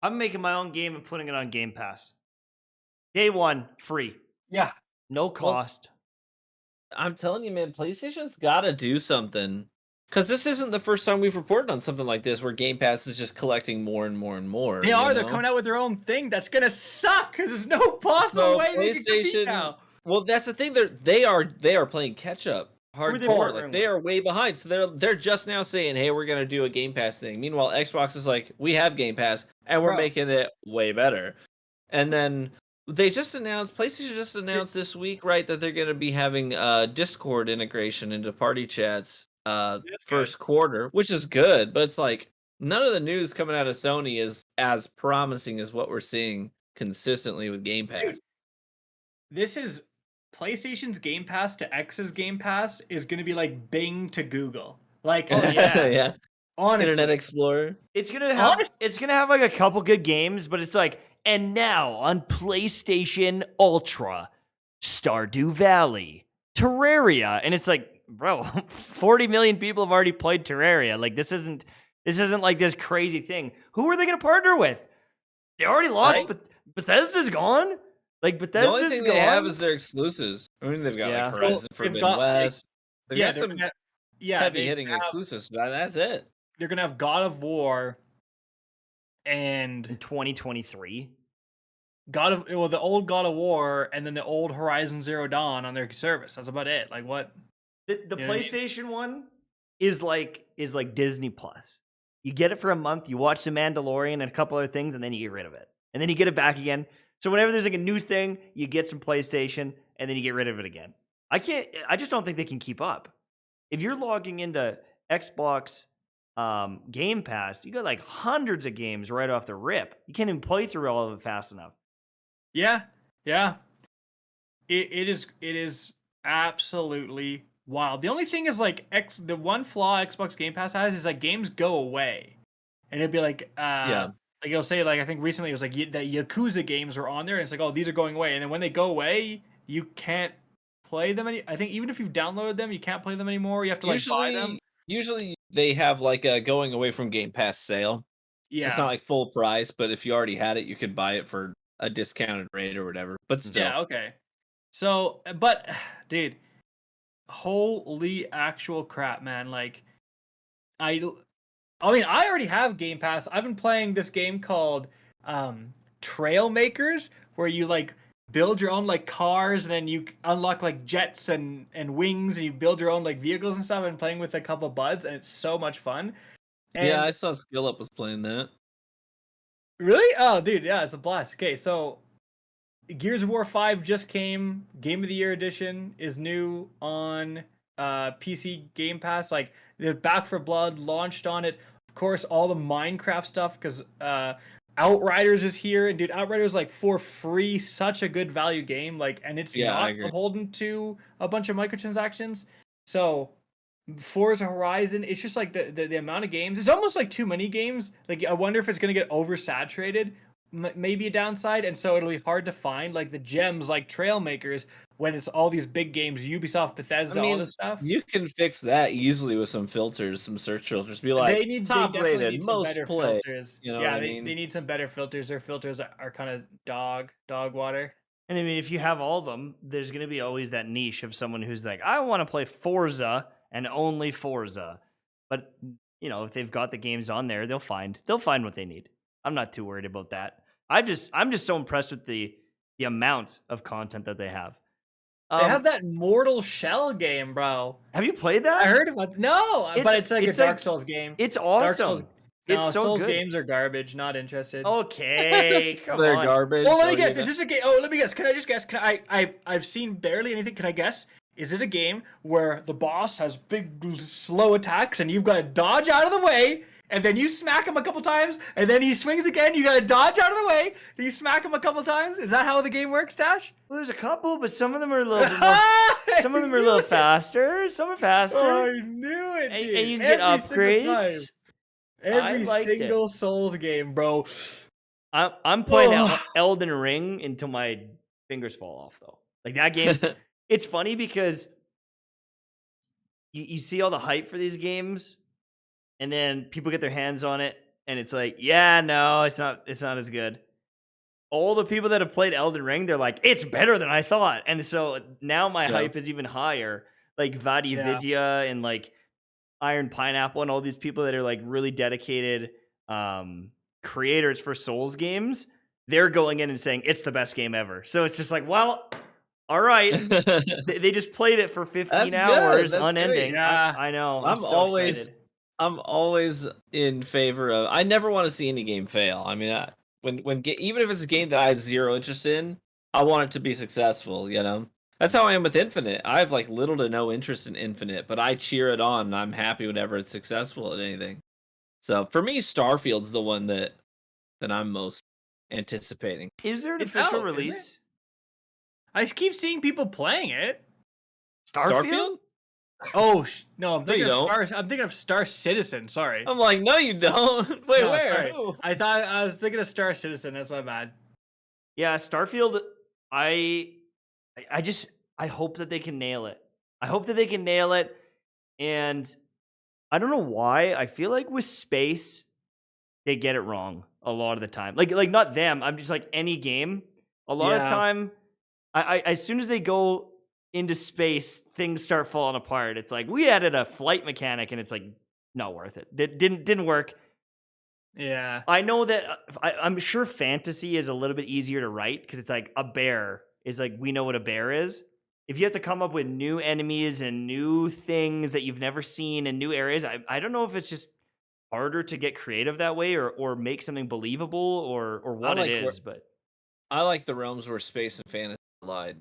I'm making my own game and putting it on Game Pass. Day one, free. Yeah. No cost. I'm telling you, man, PlayStation's got to do something. Because this isn't the first time we've reported on something like this where Game Pass is just collecting more and more and more. They are. They're coming out with their own thing that's going to suck because there's no possible way they can compete now. Well, that's the thing. They are playing catch up hardcore. Like, they are way behind. So they're just now saying, hey, we're going to do a Game Pass thing. Meanwhile, Xbox is like, we have Game Pass and we're making it way better. And then PlayStation just announced this week, right, that they're going to be having Discord integration into party chats first quarter, which is good, but it's like none of the news coming out of Sony is as promising as what we're seeing consistently with Game Pass. Dude, this is PlayStation's Game Pass to X's Game Pass is going to be like Bing to Google. Like, yeah. Honestly, Internet Explorer. It's gonna have like a couple good games, but it's like, and now on PlayStation Ultra, Stardew Valley, Terraria, and it's like, bro, 40 million people have already played Terraria. Like, this isn't like this crazy thing. Who are they going to partner with? They already lost, but Bethesda's gone. Like, Bethesda's gone. The only thing they have is their exclusives. I mean, they've got like Horizon Forbidden West. They've got some heavy hitting exclusives. That's it. They're gonna have God of War and in 2023. The old God of War and then the old Horizon Zero Dawn on their service. That's about it. Like, what? The PlayStation one is like Disney Plus. You get it for a month, you watch The Mandalorian and a couple other things, and then you get rid of it. And then you get it back again. So whenever there's like a new thing, you get some PlayStation, and then you get rid of it again. I just don't think they can keep up. If you're logging into Xbox Game Pass, you got like hundreds of games right off the rip. You can't even play through all of it fast enough. Yeah. It is absolutely wild. The only thing is like the one flaw Xbox Game Pass has is like games go away, and it'd be like like it'll say like I think recently it was like that Yakuza games were on there, and it's like, oh, these are going away, and then when they go away, you can't play them I think even if you've downloaded them, you can't play them anymore. You have to buy them. Usually they have like a going away from Game Pass sale. Yeah, it's not like full price, but if you already had it, you could buy it for a discounted rate or whatever. But still, yeah, okay. So, but dude, holy actual crap, man! Like, I mean, I already have Game Pass. I've been playing this game called Trail Makers, where you like build your own like cars and then you unlock like jets and wings and you build your own like vehicles and stuff and playing with a couple buds, and it's so much fun. And Yeah, I saw Skill Up was playing that. really? Oh, dude, yeah, it's a blast. Okay, so Gears of War 5 just came. Game of the Year edition is new on PC Game Pass. Like, the Back for Blood launched on it. Of course, all the Minecraft stuff, because Outriders is here. And dude, Outriders, like, for free, such a good value game. Like, and it's not beholden to a bunch of microtransactions. So Forza Horizon, it's just like the amount of games. It's almost like too many games. Like, I wonder if it's going to get oversaturated. Maybe a downside, and so it'll be hard to find like the gems like Trailmakers when it's all these big games, Ubisoft, Bethesda, all this stuff. You can fix that easily with some filters, some search filters. Be like, they top rated, need most better play. filters. You know yeah, what I mean? They need some better filters. Their filters are kind of dog water. And I mean, if you have all of them, there's going to be always that niche of someone who's like, I want to play Forza and only Forza. But you know, if they've got the games on there, they'll find what they need. I'm not too worried about that. I'm just so impressed with the amount of content that they have. They have that Mortal Shell game, bro. Have you played that? I heard about but it's like a Dark Souls game. It's awesome. It's so Souls good. Games are garbage. Not interested. Okay, come They're on. garbage. Well, let me guess. Is this a game? Oh, let me guess. Can I just guess? I've seen barely anything. Can I guess? Is it a game where the boss has big slow attacks and you've got to dodge out of the way? And then you smack him a couple times, and then he swings again. You gotta dodge out of the way. Then you smack him a couple times. Is that how the game works, Tash? Well, there's a couple, but some of them are a little bit more, some of them are a little faster. Some are faster. Oh, I knew it, dude. And you get upgrades. Every single Souls game, bro. I'm playing Elden Ring until my fingers fall off, though. Like that game, it's funny because you see all the hype for these games. And then people get their hands on it, and it's like, yeah, no, it's not as good. All the people that have played Elden Ring, they're like, it's better than I thought. And so now my hype is even higher. Like Vadi Vidya and like Iron Pineapple and all these people that are like really dedicated creators for Souls games, they're going in and saying it's the best game ever. So it's just like, well, all right. they just played it for 15 hours unending. Yeah. I know. I'm always in favor of. I never want to see any game fail. I mean, even if it's a game that I have zero interest in, I want it to be successful. You know, that's how I am with Infinite. I have like little to no interest in Infinite, but I cheer it on, and I'm happy whenever it's successful at anything. So for me, Starfield's the one that I'm most anticipating. Is there an official release? I keep seeing people playing it. Starfield? Oh no! I'm thinking of Star Citizen. Sorry. I'm like, no, you don't. Wait, no, where? I was thinking of Star Citizen. That's my bad. Yeah, Starfield. I hope that they can nail it. I hope that they can nail it, and I don't know why. I feel like with space, they get it wrong a lot of the time. Like not them. I'm just like any game. A lot of time, I as soon as they go into space, things start falling apart. It's like we added a flight mechanic, and it's like not worth it. It didn't work. Yeah, I know that. I'm sure fantasy is a little bit easier to write because it's like a bear is like we know what a bear is. If you have to come up with new enemies and new things that you've never seen in new areas, I don't know if it's just harder to get creative that way or make something believable or what it is. But I like the realms where space and fantasy collide.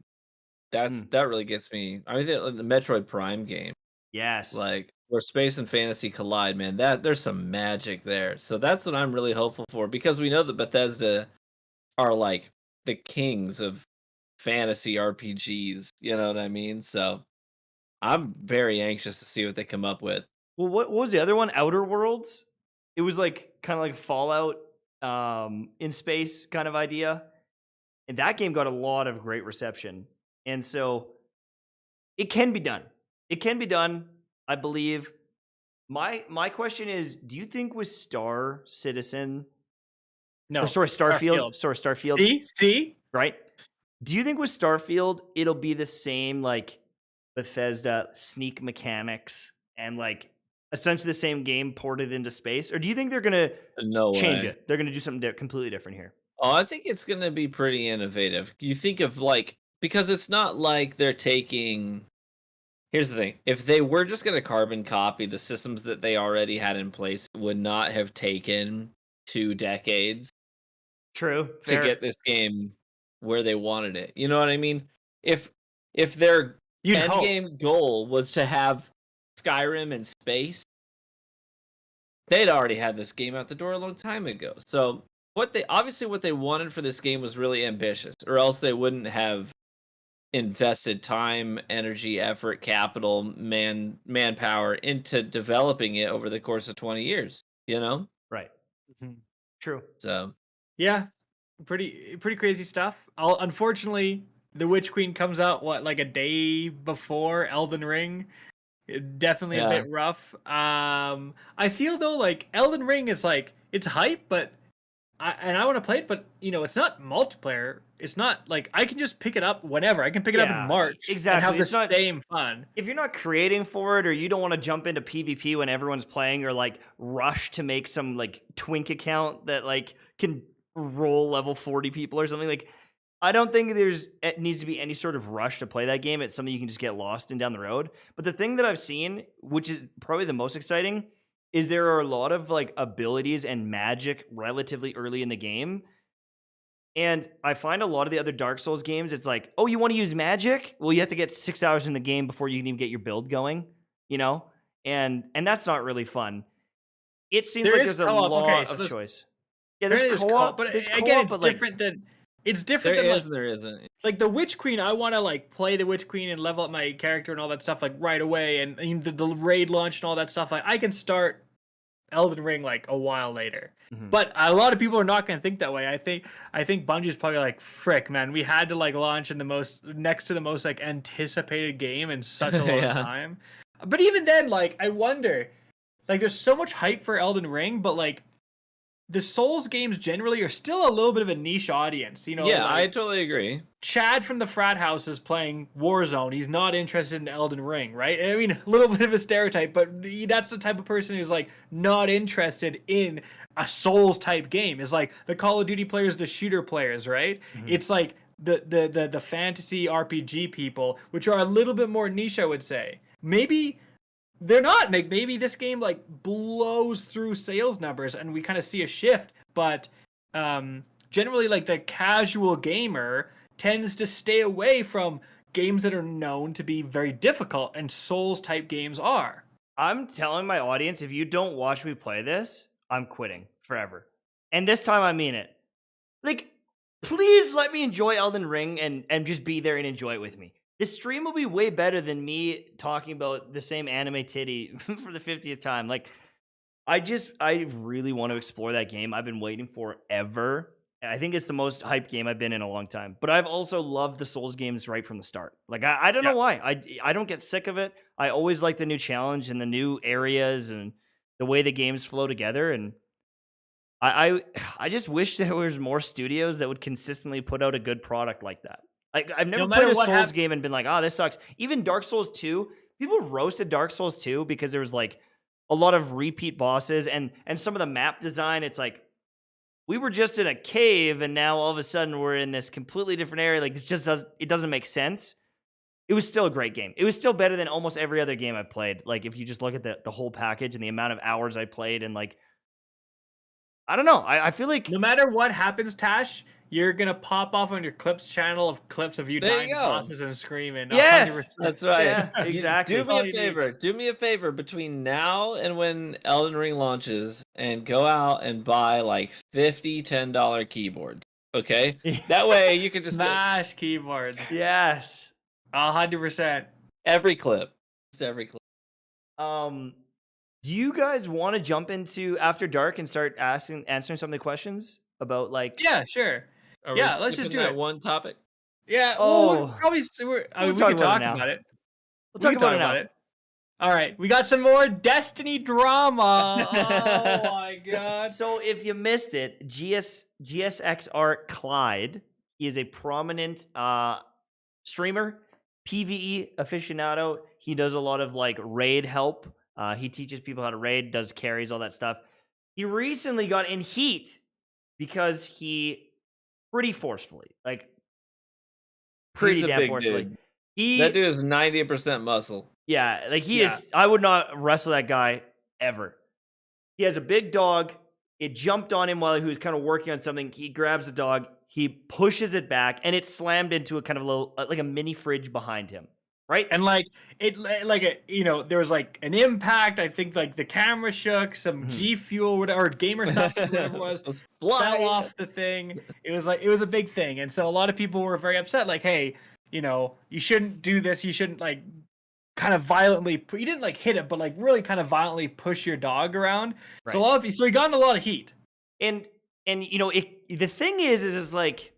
That really gets me. I mean, the Metroid Prime game. Yes. Like where space and fantasy collide, man. There's some magic there. So that's what I'm really hopeful for, because we know that Bethesda are like the kings of fantasy RPGs. You know what I mean? So I'm very anxious to see what they come up with. Well, what was the other one? Outer Worlds? It was like kind of like Fallout in space kind of idea. And that game got a lot of great reception. And so it can be done. It can be done, I believe. My question is, do you think with Star Citizen? No. Or sorry, Starfield. Sorry, Starfield. See? Right? Do you think with Starfield it'll be the same like Bethesda sneak mechanics and like essentially the same game ported into space? Or do you think they're gonna change it? They're gonna do something completely different here. Oh, I think it's gonna be pretty innovative. You think of because it's not like they're taking. Here's the thing: if they were just gonna carbon copy the systems that they already had in place, it would not have taken 2 decades True. to Fair. get this game where they wanted it. You know what I mean? If their You'd end hope. game goal was to have Skyrim in space, they'd already had this game out the door a long time ago. So what they wanted for this game was really ambitious, or else they wouldn't have invested time, energy, effort, capital, manpower into developing it over the course of 20 years, you know? Right. Mhm. True. So Yeah, pretty crazy stuff. Unfortunately, The Witch Queen comes out like a day before Elden Ring. Definitely a yeah. bit rough. I feel though like Elden Ring is like it's hype, but I want to play it, but it's not multiplayer. It's not like I can just pick it up whenever. I can pick it up in March and have exactly. the It's not same fun. if you're not creating for it, or you don't want to jump into PvP when everyone's playing, or like rush to make some like twink account that like can roll level 40 people or something. Like, I don't think it needs to be any sort of rush to play that game. It's something you can just get lost in down the road. But the thing that I've seen, which is probably the most exciting, is there are a lot of like abilities and magic relatively early in the game. And I find a lot of the other Dark Souls games, it's like, oh, you want to use magic? Well, you have to get 6 hours in the game before you can even get your build going, you know? And that's not really fun. It seems There like is there's a co-op. Okay, lot so of there's choice. Yeah, there there's is co-op, but there's again, co-op, it's but like different than There like is and there isn't. like the Witch Queen. I want to like play the Witch Queen and level up my character and all that stuff like right away, and the raid launch and all that stuff. Like I can start Elden Ring like a while later. Mhm. But a lot of people are not going to think that way. I think Bungie's probably like, frick, man, we had to like launch in the most next to the most like anticipated game in such a long Yeah. time. But even then, like, I wonder, like, there's so much hype for Elden Ring, but like, the Souls games generally are still a little bit of a niche audience. Yeah, I like, totally agree. Chad from the frat house is playing Warzone. He's not interested in Elden Ring, right? I mean, a little bit of a stereotype, but that's the type of person who's like not interested in a Souls type game. Is like the Call of Duty players, the shooter players, right? Mhm. It's like the fantasy RPG people, which are a little bit more niche, I would say. Maybe they're not. Like maybe this game like blows through sales numbers and we kind of see a shift, but generally like the casual gamer tends to stay away from games that are known to be very difficult, and Souls type games are. I'm telling my audience, if you don't watch me play this, I'm quitting forever. And this time I mean it. Like, please let me enjoy Elden Ring and just be there and enjoy it with me. This stream will be way better than me talking about the same anime titty for the 50th time. Like, I really want to explore that game. I've been waiting forever. I think it's the most hyped game I've been in a long time. But I've also loved the Souls games right from the start. Like, I don't know why. I don't get sick of it. I always like the new challenge and the new areas and the way the games flow together. And I just wish there was more studios that would consistently put out a good product like that. Like, I've never played a Souls game and been like, oh, this sucks. Even Dark Souls 2, people roasted Dark Souls 2 because there was like a lot of repeat bosses and some of the map design. It's like, we were just in a cave and now all of a sudden we're in this completely different area. Like, it doesn't make sense. It was still a great game. It was still better than almost every other game I played. Like, if you just look at the whole package and the amount of hours I played, and like, I don't know. I feel like no matter what happens, Tash, you're gonna pop off on your clips channel of clips of you There you dying to go. bosses and screaming. Yes! 100%. That's right. Yeah, exactly. Do That's all me a you need. favor. Do me a favor between now and when Elden Ring launches, and go out and buy like 50 $10 keyboards. Okay? That way you can just Smash keyboards. Yes. 100%. every clip. Just every clip. Do you guys want to jump into After Dark and start answering some of the questions about like? Yeah, sure. Are Yeah, we let's just skipping do that it. one topic? Yeah. Oh. Well, probably. I We'll mean, we talk could about it talk now. about it. We'll talk about it now. All right, we got some more Destiny drama. Oh my god. So if you missed it, GSXRClyde, he is a prominent streamer, PvE aficionado. He does a lot of like raid help. He teaches people how to raid, does carries, all that stuff. He recently got in heat because he pretty forcefully, like pretty He's a damn big forcefully. dude. That dude is 90% muscle. Yeah, like he is. I would not wrestle that guy ever. He has a big dog. It jumped on him while he was kind of working on something. He grabs the dog. He pushes it back, and it slammed into a kind of little, like a mini fridge behind him. Right? And like it, there was like an impact. I think like the camera shook, some G Fuel or gamer substance, whatever it was, fell off the thing. It was a big thing, and so a lot of people were very upset. Like, hey, you shouldn't do this. You shouldn't like kind of violently. You didn't like hit it, but like really kind of violently push your dog around. Right. So so he got in a lot of heat. And the thing is like,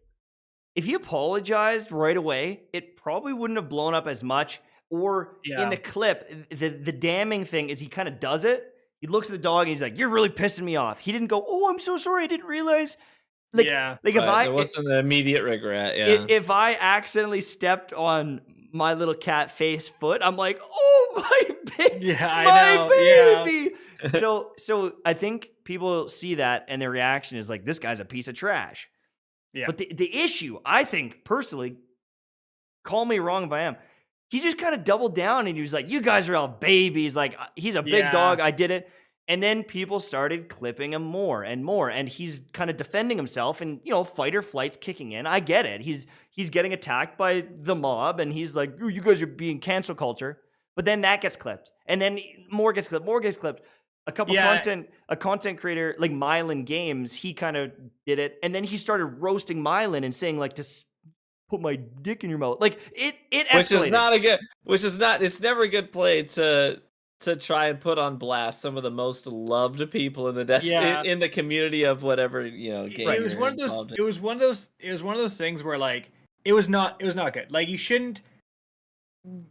if you apologized right away, it probably wouldn't have blown up as much. Or in the clip, the damning thing is he kind of does it. He looks at the dog and he's like, "You're really pissing me off." He didn't go, "Oh, I'm so sorry, I didn't realize." Like, if there wasn't an immediate regret. Yeah. If I accidentally stepped on my little cat face foot, I'm like, "Oh my baby!" Yeah. So I think people see that and their reaction is like, "This guy's a piece of trash." Yeah. But the issue, I think, personally, call me wrong if I am, he just kind of doubled down and he was like, "You guys are all babies. Like, he's a big dog. I did it." And then people started clipping him more and more. And he's kind of defending himself and, fight or flight's kicking in. I get it. He's getting attacked by the mob and he's like, "Ooh, you guys are being cancel culture." But then that gets clipped. And then more gets clipped. A content creator like Mylan Games, he kind of did it, and then he started roasting Mylan and saying like, to put my dick in your mouth. Like it escalated. It's never a good play to try and put on blast some of the most loved people in the in the community of whatever game. It was one of those things where like it was not good. Like you shouldn't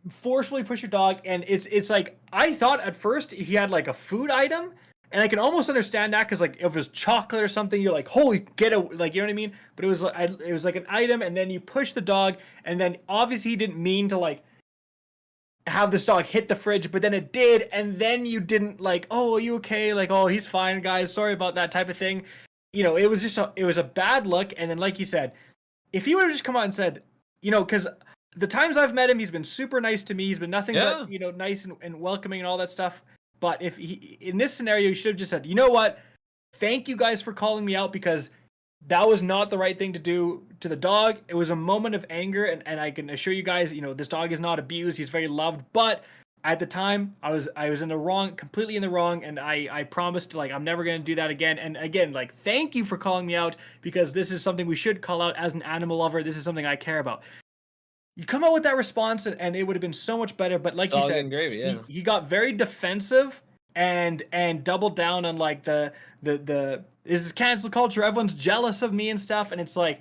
forcefully push your dog, and it's like, I thought at first he had like a food item, and I can almost understand that because like if it was chocolate or something, you're like, holy, get it, like, you know what I mean? But it was like an item, and then you push the dog, and then obviously he didn't mean to like have this dog hit the fridge, but then it did, and then you didn't like, "Oh, are you okay?" Like, "Oh, he's fine, guys, sorry about that," type of thing. It was just it was a bad look. And then, like you said, if he would have just come out and said, because the times I've met him, he's been super nice to me. He's been nothing but, nice and welcoming and all that stuff. But if he, in this scenario, he should have just said, "You know what? Thank you guys for calling me out, because that was not the right thing to do to the dog. It was a moment of anger, and I can assure you guys, this dog is not abused. He's very loved. But at the time, I was in the wrong, completely in the wrong, and I promised, like, I'm never going to do that again. And again, like, thank you for calling me out, because this is something we should call out as an animal lover. This is something I care about." You come out with that response, and it would have been so much better. But like you said, gravy, he got very defensive and doubled down on like the this is cancel culture. Everyone's jealous of me and stuff, and it's like,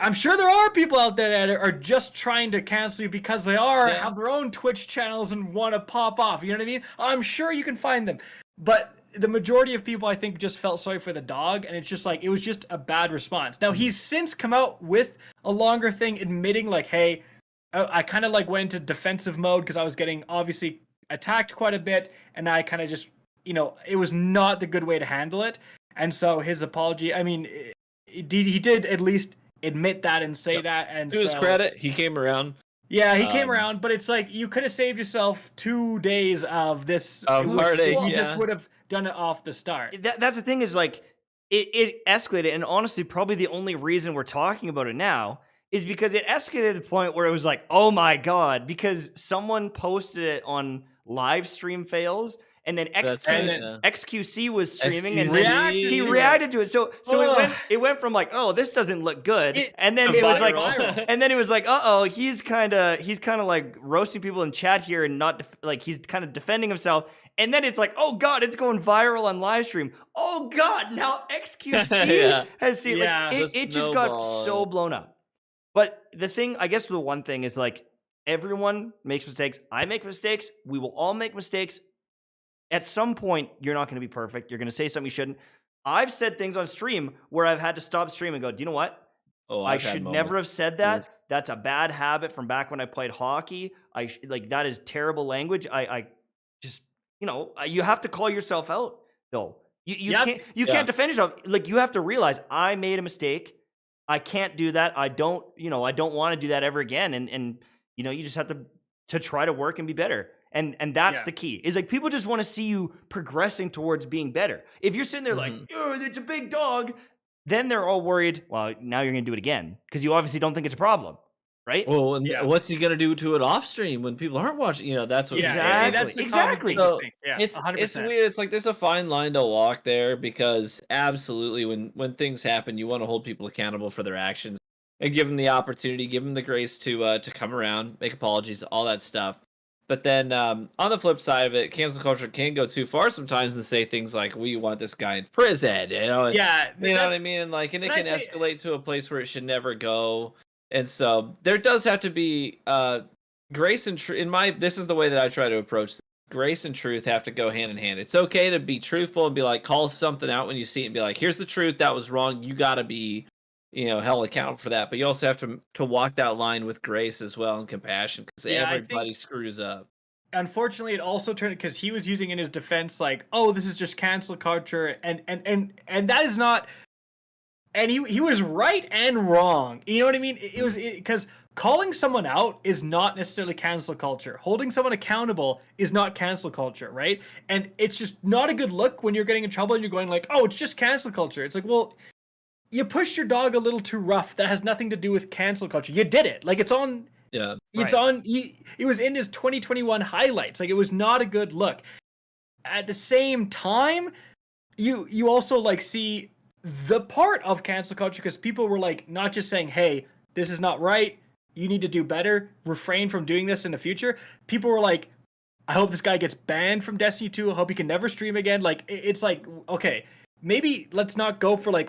I'm sure there are people out there that are just trying to cancel you because they have their own Twitch channels and want to pop off. You know what I mean? I'm sure you can find them, but the majority of people, I think, just felt sorry for the dog, and it's just like, it was just a bad response. Now he's since come out with a longer thing, admitting like, "Hey, I kind of like went into defensive mode because I was getting obviously attacked quite a bit, and I kind of just, it was not the good way to handle it." And so his apology, I mean, he did at least admit that and say that. And to his credit, he came around. Yeah, he came around, but it's like, you could have saved yourself 2 days of this heartache. You just would have done it off the start. That's the thing, is like, it escalated, and honestly, probably the only reason we're talking about it now is because it escalated to the point where it was like, oh my God, because someone posted it on live stream fails, and then XQC was streaming, and then he reacted to it. So it went from like, oh, this doesn't look good, and then it was like, he's kind of like roasting people in chat here, and not like, he's kind of defending himself. And then it's like, oh God, it's going viral on live stream. Oh God, now XQC has seen it just got so blown up. But the thing, I guess the one thing is like, everyone makes mistakes. I make mistakes. We will all make mistakes. At some point, you're not going to be perfect. You're going to say something you shouldn't. I've said things on stream where I've had to stop stream and go, "Do you know what? I should never have said that. That's a bad habit from back when I played hockey. That is terrible language. I just, you have to call yourself out, though. You can't defend yourself. Like, you have to realize, I made a mistake. I can't do that. I don't want to do that ever again. And you just have to try to work and be better. And that's the key. Is like people just want to see you progressing towards being better. If you're sitting there like, oh, it's a big dog, then they're all worried. Well, now you're gonna do it again because you obviously don't think it's a problem, right? Well, and what's he gonna do to it off stream when people aren't watching? That's what. Exactly. So yeah, it's 100%. weird. It's like there's a fine line to walk there because absolutely, when things happen, you want to hold people accountable for their actions and give them the opportunity, give them the grace to come around, make apologies, all that stuff. But then on the flip side of it, cancel culture can go too far sometimes and say things like, "We want this guy in prison," Yeah, you know what I mean? And it can escalate to a place where it should never go. And so there does have to be grace and truth. This is the way that I try to approach this. Grace and truth have to go hand in hand. It's okay to be truthful and be like, call something out when you see it and be like, "Here's the truth. That was wrong. You got to be." Held accountable for that, but you also have to walk that line with grace as well and compassion because everybody screws up. Unfortunately, it also turned because he was using in his defense like, "Oh, this is just cancel culture," and that is not. And he was right and wrong. You know what I mean? It was because calling someone out is not necessarily cancel culture. Holding someone accountable is not cancel culture, right? And it's just not a good look when you're getting in trouble and you're going like, "Oh, it's just cancel culture." It's like, well, you pushed your dog a little too rough. That has nothing to do with cancel culture. You did it. Like it's on. Yeah. It's on. It was in his 2021 highlights. Like it was not a good look. At the same time, you also like see the part of cancel culture because people were like not just saying, "Hey, this is not right. You need to do better. Refrain from doing this in the future." People were like, "I hope this guy gets banned from Destiny 2. I hope he can never stream again." Like it's like, okay. Maybe let's not go for like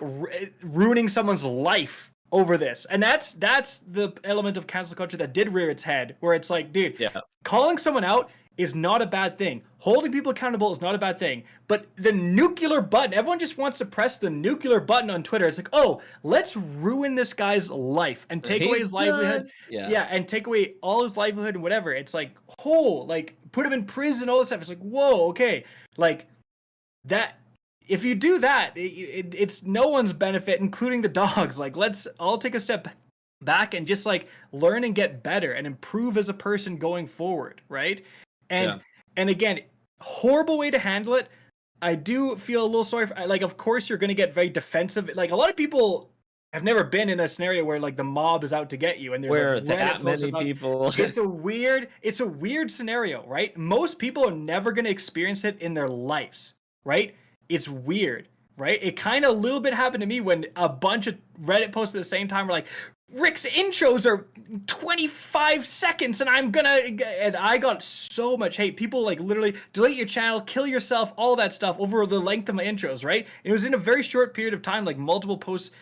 ruining someone's life over this. And that's the element of cancel culture that did rear its head, where it's like, dude, calling someone out is not a bad thing. Holding people accountable is not a bad thing. But the nuclear button, everyone just wants to press the nuclear button on Twitter. It's like, oh, let's ruin this guy's life and take away his livelihood. Yeah, and take away all his livelihood and whatever. It's like, like put him in prison, all this stuff. It's like, whoa, okay. Like that. If you do that, it's no one's benefit, including the dogs. Like, let's all take a step back and just like learn and get better and improve as a person going forward, right? And again, horrible way to handle it. I do feel a little sorry for, like, of course you're going to get very defensive. Like a lot of people have never been in a scenario where like the mob is out to get you and there's where like that many people. It's a weird scenario, right? Most people are never going to experience it in their lives, right? It's weird, right? It kind of a little bit happened to me when a bunch of Reddit posts at the same time were like, Rick's intros are 25 seconds and I got so much hate. People like literally delete your channel, kill yourself, all that stuff over the length of my intros, right? It was in a very short period of time, like multiple posts,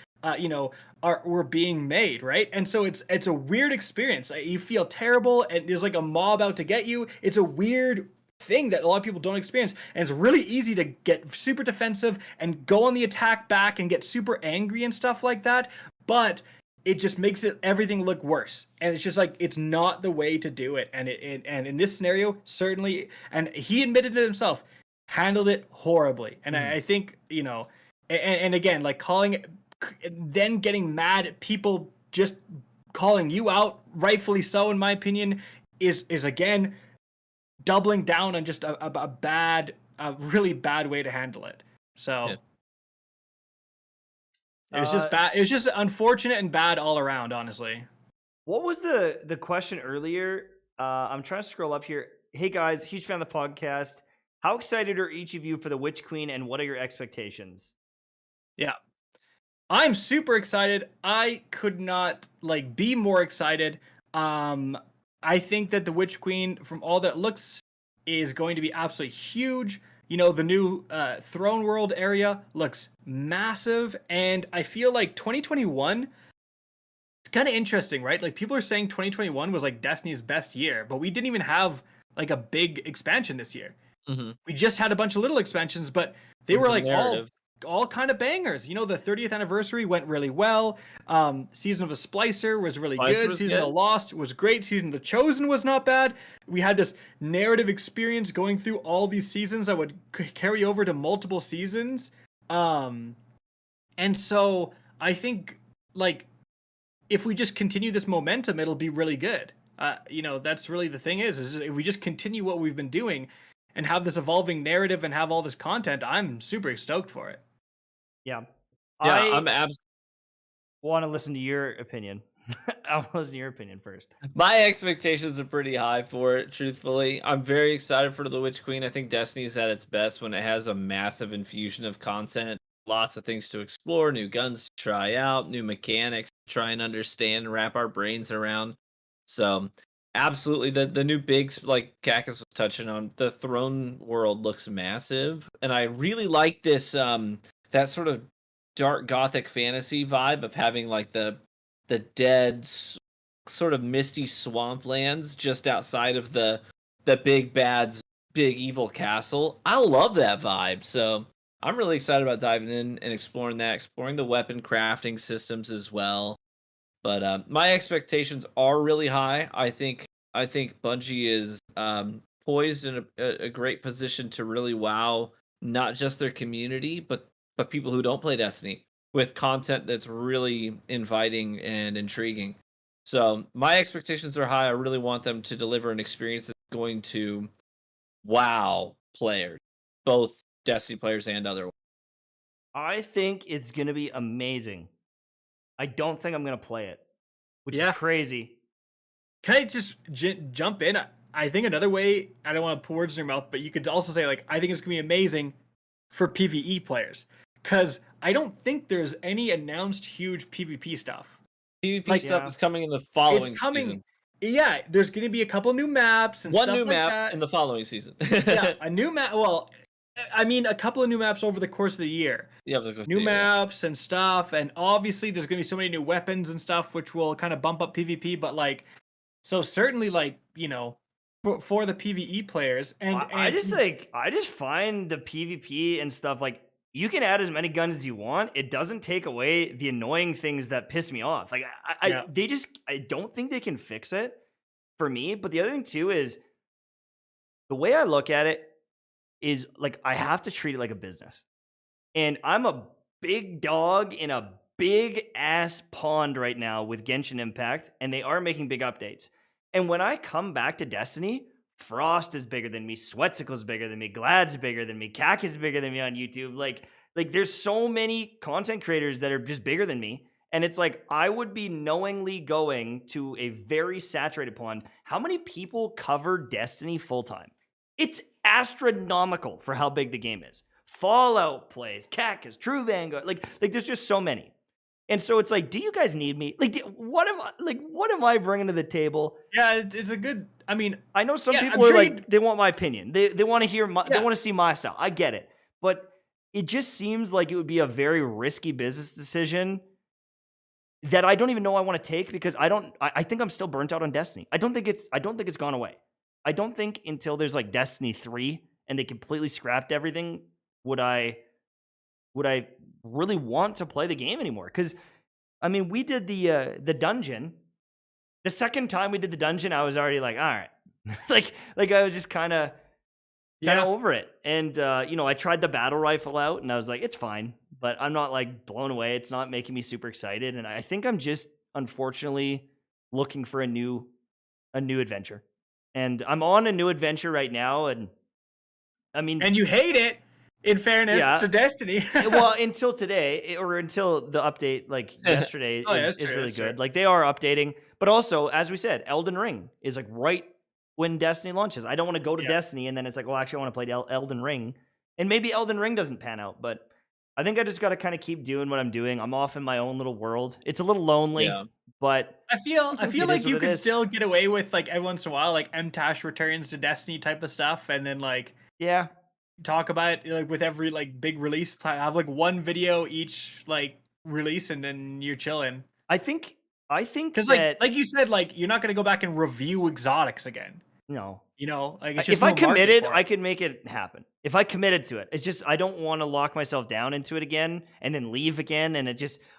were being made, right? And so it's a weird experience. You feel terrible and there's like a mob out to get you. It's a weird thing that a lot of people don't experience, and it's really easy to get super defensive and go on the attack back and get super angry and stuff like that, but it just makes everything look worse, and it's just like it's not the way to do it. And and in this scenario, certainly, and he admitted it himself, handled it horribly. And I think and again, like then getting mad at people just calling you out, rightfully so in my opinion, is again doubling down on just a really bad way to handle it. So it was just bad. It was just unfortunate and bad all around, honestly. What was the question earlier? I'm trying to scroll up here. Hey guys, huge fan of the podcast. How excited are each of you for the Witch Queen, and what are your expectations? Yeah, I'm super excited. I could not be more excited. I think that the Witch Queen, from all that looks, is going to be absolutely huge. The new Throne World area looks massive, and I feel like 2021, it's kind of interesting, right? Like, people are saying 2021 was like Destiny's best year, but we didn't even have like a big expansion this year. Mm-hmm. We just had a bunch of little expansions, but they were like all kind of bangers. The 30th anniversary went really well. Season of a Splicer was really good. Season of the Lost was great. Season of the Chosen was not bad. We had this narrative experience going through all these seasons that would carry over to multiple seasons. And so I think like if we just continue this momentum, it'll be really good. You know, that's really the thing is if we just continue what we've been doing and have this evolving narrative and have all this content, I'm super stoked for it. Yeah. Yeah, I I'm abs want to listen to your opinion. I want to listen to your opinion first. My expectations are pretty high for it, truthfully. I'm very excited for the Witch Queen. I think Destiny's at its best when it has a massive infusion of content, lots of things to explore, new guns to try out, new mechanics to try and understand and wrap our brains around. So, absolutely, the new bigs, like Kakas was touching on, the throne world looks massive, and I really like this that sort of dark gothic fantasy vibe of having like the dead sort of misty swamplands just outside of the big bad's big evil castle. I love that vibe. So I'm really excited about diving in and exploring that, exploring the weapon crafting systems as well. But my expectations are really high. I think Bungie is poised in a great position to really wow not just their community, but people who don't play Destiny with content that's really inviting and intriguing. So my expectations are high. I really want them to deliver an experience that's going to wow players, both Destiny players and other. I think it's going to be amazing. I don't think I'm going to play it, which is Yeah. crazy. Can I just jump in? I think another way, I don't want to put words in your mouth, but you could also say, like, I think it's going to be amazing for PvE players. Because I don't think there's any announced huge PvP stuff. PvP stuff is coming in the following season. Yeah, there's going to be a couple new maps and one stuff new like map that. in the following season. Yeah, a new map. Well, I mean, a couple of new maps over the course of the year. Yeah, new maps and stuff, and obviously there's going to be so many new weapons and stuff, which will kind of bump up PvP. But like, so certainly, like, you know, for the PvE players, and I just find the PvP and stuff, like, you can add as many guns as you want. It doesn't take away the annoying things that piss me off. Like, I don't think they can fix it for me. But the other thing too is the way I look at it is, like, I have to treat it like a business. And I'm a big dog in a big ass pond right now with Genshin Impact, and they are making big updates. And when I come back to Destiny, Frost is bigger than me, Sweatsicle's bigger than me, Glad's bigger than me, Kak is bigger than me on YouTube. Like there's so many content creators that are just bigger than me. And it's like, I would be knowingly going to a very saturated pond. How many people cover Destiny full time? It's astronomical for how big the game is. Fallout plays, Cactus, True Vanguard, like there's just so many. And so it's like, do you guys need me? Like, what am I bringing to the table? Yeah, it's a good. I mean, I know some people are like, they want my opinion. They want to hear they want to see my style. I get it, but it just seems like it would be a very risky business decision that I don't even know I want to take, because I think I'm still burnt out on Destiny. I don't think it's gone away. I don't think until there's like Destiny 3 and they completely scrapped everything would I really want to play the game anymore. Because I mean, we did the dungeon. The second time we did the dungeon, I was already like, all right. like I was just kind of over it. And you know, I tried the battle rifle out and I was like, it's fine, but I'm not like blown away. It's not making me super excited. And I think I'm just unfortunately looking for a new adventure. And I'm on a new adventure right now, and I mean, and you hate it, in fairness to Destiny. Well, until today, or until the update, like yesterday, is really good. Like, they are updating, but also, as we said, Elden Ring is like right when Destiny launches. I don't want to go to Destiny, and then it's like, well, actually, I want to play Elden Ring, and maybe Elden Ring doesn't pan out, but I think I just got to kind of keep doing what I'm doing. I'm off in my own little world. It's a little lonely, but I feel like you could still get away with, like, every once in a while, like MTash returns to Destiny type of stuff, and then like talk about it like with every like big release. Have like one video each like release, and then you're chilling. I think because like you said, like, you're not gonna go back and review exotics again. No. You know, like, if I committed, I could make it happen. If I committed to it, it's just I don't want to lock myself down into it again and then leave again. And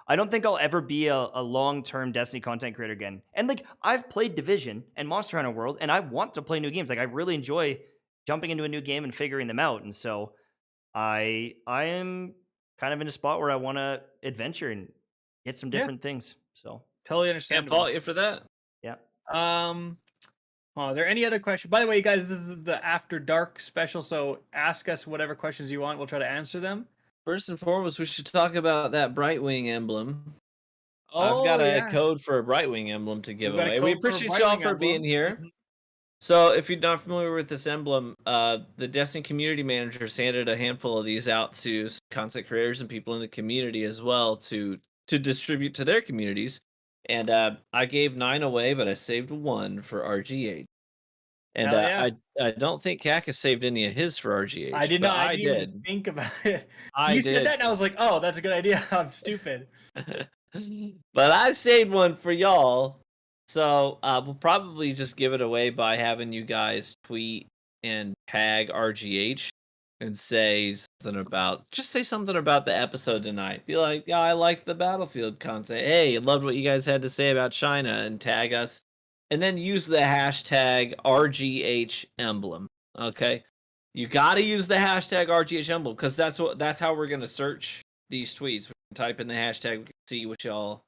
I don't think I'll ever be a long-term Destiny content creator again. And like, I've played Division and Monster Hunter World, and I want to play new games. Like, I really enjoy jumping into a new game and figuring them out. And so I am kind of in a spot where I want to adventure and get some different things. So Totally Can't understandable. fault you for that. yeah. Are there any other questions? By the way, you guys, this is the After Dark special, so ask us whatever questions you want. We'll try to answer them. First and foremost, we should talk about that Brightwing emblem. I've Oh, got a yeah. code for a Brightwing emblem to give We've got a away. We code for a appreciate y'all Brightwing for being emblem. here. So, if you're not familiar with this emblem, the Destiny community managers handed a handful of these out to content creators and people in the community as well to distribute to their communities. And I gave 9 away, but I saved 1 for RGH. And Hell yeah. I don't think Cac has saved any of his for RGH. I did but not. I I didn't even did. think about it. I You said did. that, and I was like, "Oh, that's a good idea." I'm stupid. But I saved one for y'all. So we'll probably just give it away by having you guys tweet and tag RGH and say something about the episode tonight. Be like, yeah, I liked the Battlefield content. Hey, I loved what you guys had to say about China, and tag us. And then use the hashtag RGH emblem. Okay? You gotta use the hashtag RGH emblem, because that's how we're gonna search these tweets. We can type in the hashtag, we can see what y'all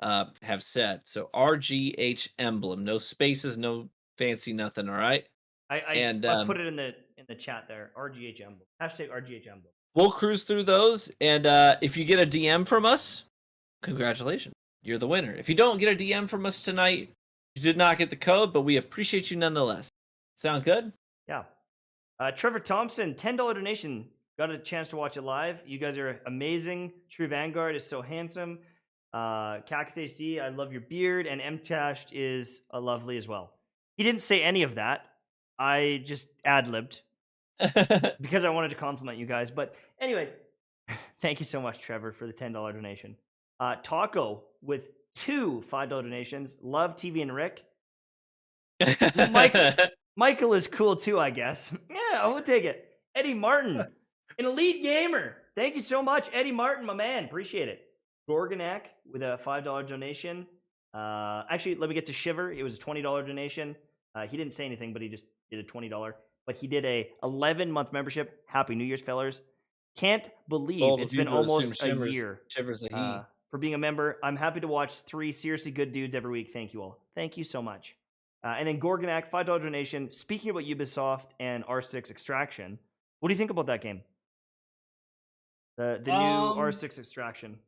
have said. So RGH emblem, no spaces, no fancy nothing. All right. I put it in the chat there. RGH emblem. Hashtag RGH emblem. We'll cruise through those, and if you get a DM from us, congratulations, you're the winner. If you don't get a DM from us tonight, you did not get the code, but we appreciate you nonetheless. Sound good? Yeah. Trevor Thompson, $10 donation. Got a chance to watch it live. You guys are amazing. True Vanguard is so handsome. Cactus HD, I love your beard. And Mtashed is lovely as well. He didn't say any of that. I just ad-libbed because I wanted to compliment you guys. But anyways, thank you so much, Trevor, for the $10 donation. Taco with 2 $5 donations. Love TV and Rick. Michael is cool too, I guess. Yeah, I will take it. Eddie Martin, an elite gamer. Thank you so much, Eddie Martin, my man. Appreciate it. Gorgonak with a $5 donation. Actually, let me get to Shiver. It was a $20 donation. He didn't say anything, but he just did a $20. But he did a 11-month membership. Happy New Year's, fellers. Can't believe it's been almost a year Shivers a he. for being a member. I'm happy to watch 3 seriously good dudes every week. Thank you all. Thank you so much. And then Gorgonak, $5 donation. Speaking about Ubisoft and R6 Extraction, what do you think about that game? The new R6 Extraction.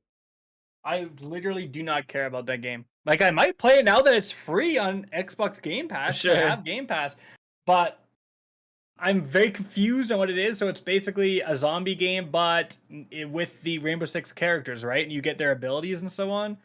I literally do not care about that game. Like, I might play it now that it's free on Xbox Game Pass. Sure. I have Game Pass, but I'm very confused on what it is. So it's basically a zombie game, but with the Rainbow Six characters, right? And you get their abilities and so on,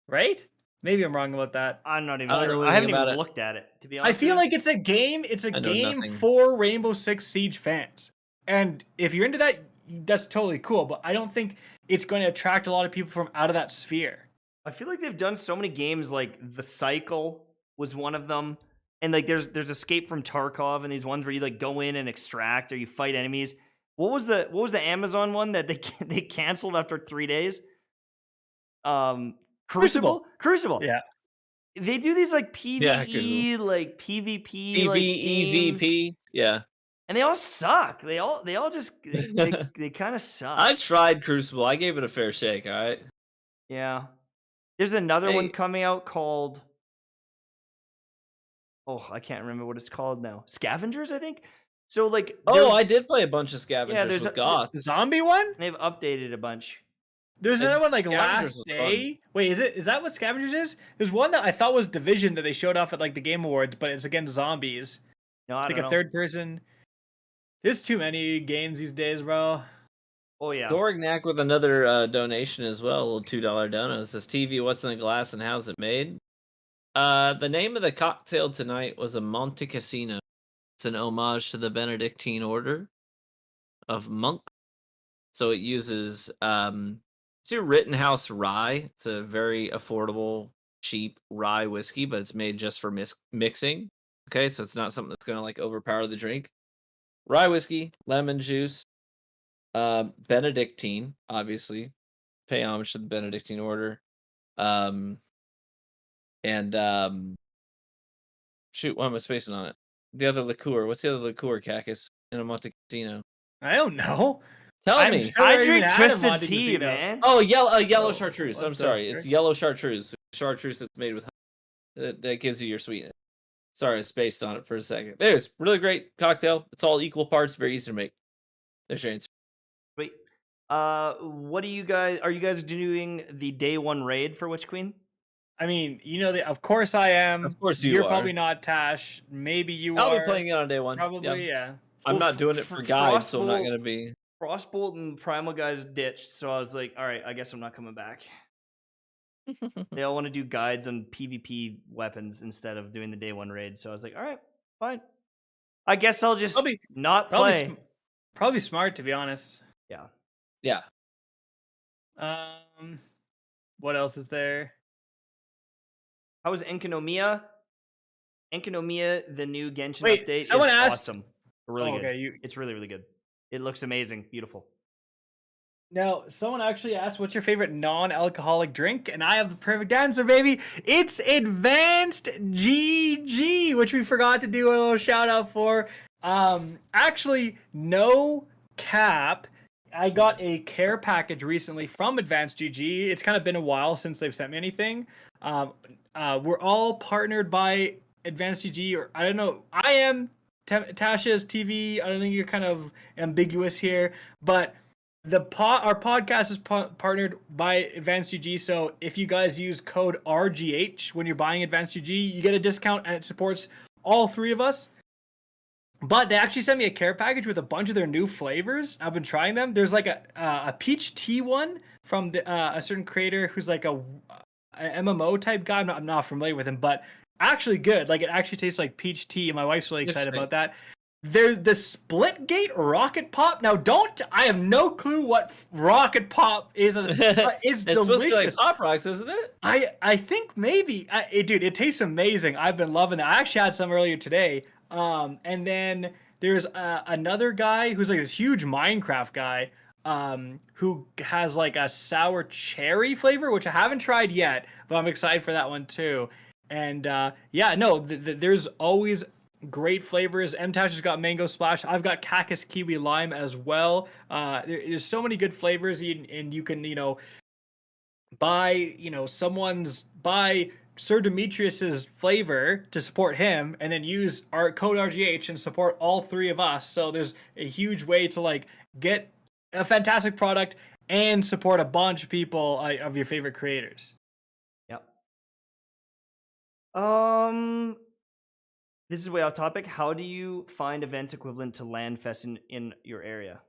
right? Maybe I'm wrong about that. I'm not even I don't know sure. I anything haven't about even it. looked at it, to be honest. I feel like it's a game. It's a I know game nothing. for Rainbow Six Siege fans, and if you're into that, that's totally cool. But I don't think it's going to attract a lot of people from out of that sphere. I feel like they've done so many games, like The Cycle was one of them, and like there's Escape from Tarkov and these ones where you like go in and extract or you fight enemies. What was the Amazon one that they canceled after 3 days? Crucible. Yeah. They do these like PvE, like PvP, like games, EVP. Yeah. and they all suck. They all just they kind of suck. I tried Crucible. I gave it a fair shake, all right? Yeah. There's another one Hey. coming out called, I can't remember what it's called now. Scavengers, I think. So like, I did play a bunch of Scavengers there's with a- Goth. The zombie one? they've updated a bunch. There's And another one like Scavengers Last was Day. Wait, is that what Scavengers is? There's one that I thought was Division that they showed off at like the Game Awards, but it's against zombies. No, I It's don't like know. a third person. There's too many games these days, bro. Oh yeah. Dorignac with another donation as well, a little $2 dono. It says, TV, what's in the glass and how's it made? The name of the cocktail tonight was a Monte Cassino. It's an homage to the Benedictine order of monk. So it uses Rittenhouse rye. It's a very affordable, cheap rye whiskey, but it's made just for mixing. Okay, so it's not something that's gonna like overpower the drink. Rye whiskey, lemon juice, Benedictine, obviously, pay homage to the Benedictine order, and shoot, why am I spacing on it? The other liqueur. What's the other liqueur, Cactus, in a Monte Cassino? I don't know. Tell me. I drink twisted tea, man. Oh, yellow chartreuse. I'm sorry. It's yellow chartreuse. Chartreuse that's made with that gives you your sweetness. Sorry, I spaced on it for a second. Anyways, really great cocktail. It's all equal parts, very easy to make. There's your answer. Wait, what do you guys? Are you guys doing the day one raid for Witch Queen? I mean, of course I am. Of course You're are. probably not, Tash. Maybe you I'll are. be playing it on day one. Probably, yeah. I'm not doing it for guides, so I'm not gonna be. Frostbolt and Primal guys ditched, so I was like, all right, I guess I'm not coming back. They all want to do guides on PvP weapons instead of doing the day one raid, so I was like, all right, fine. I guess I'll just not play. Probably smart, to be honest. Yeah. Yeah. What else is there? How was Enkinomiya? Enkinomiya, the new Genshin update, someone is asked... awesome. Really good. Okay, It's really, really good. It looks amazing. Beautiful. Now, someone actually asked, what's your favorite non-alcoholic drink? And I have the perfect answer, baby. It's Advanced GG, which we forgot to do a little shout out for. Actually, no cap. I got a care package recently from Advanced GG. It's kind of been a while since they've sent me anything. We're all partnered by Advanced GG, or I don't know. I am Tasha's TV. I don't think you're kind of ambiguous here, but our podcast is partnered by Advanced GG. So if you guys use code RGH when you're buying Advanced GG, you get a discount, and it supports all three of us. But they actually sent me a care package with a bunch of their new flavors. I've been trying them. There's like a peach tea one from a certain creator who's like an MMO type guy. I'm not familiar with him, but actually good. Like, it actually tastes like peach tea, and my wife's really excited about that. There's the Splitgate Rocket Pop. Now, I have no clue what Rocket Pop is. But it's delicious. Supposed to be like Pop Rocks, isn't it? I think maybe. Dude, it tastes amazing. I've been loving it. I actually had some earlier today. And then there's another guy who's like this huge Minecraft guy who has like a sour cherry flavor, which I haven't tried yet, but I'm excited for that one too. And there's always great flavors. M-Tash has got Mango Splash. I've got Cactus Kiwi Lime as well. There's so many good flavors, and you can, buy Sir Demetrius's flavor to support him, and then use our code RGH and support all three of us. So there's a huge way to like get a fantastic product and support a bunch of people of your favorite creators. Yep. This is way off topic. How do you find events equivalent to LANfest in your area?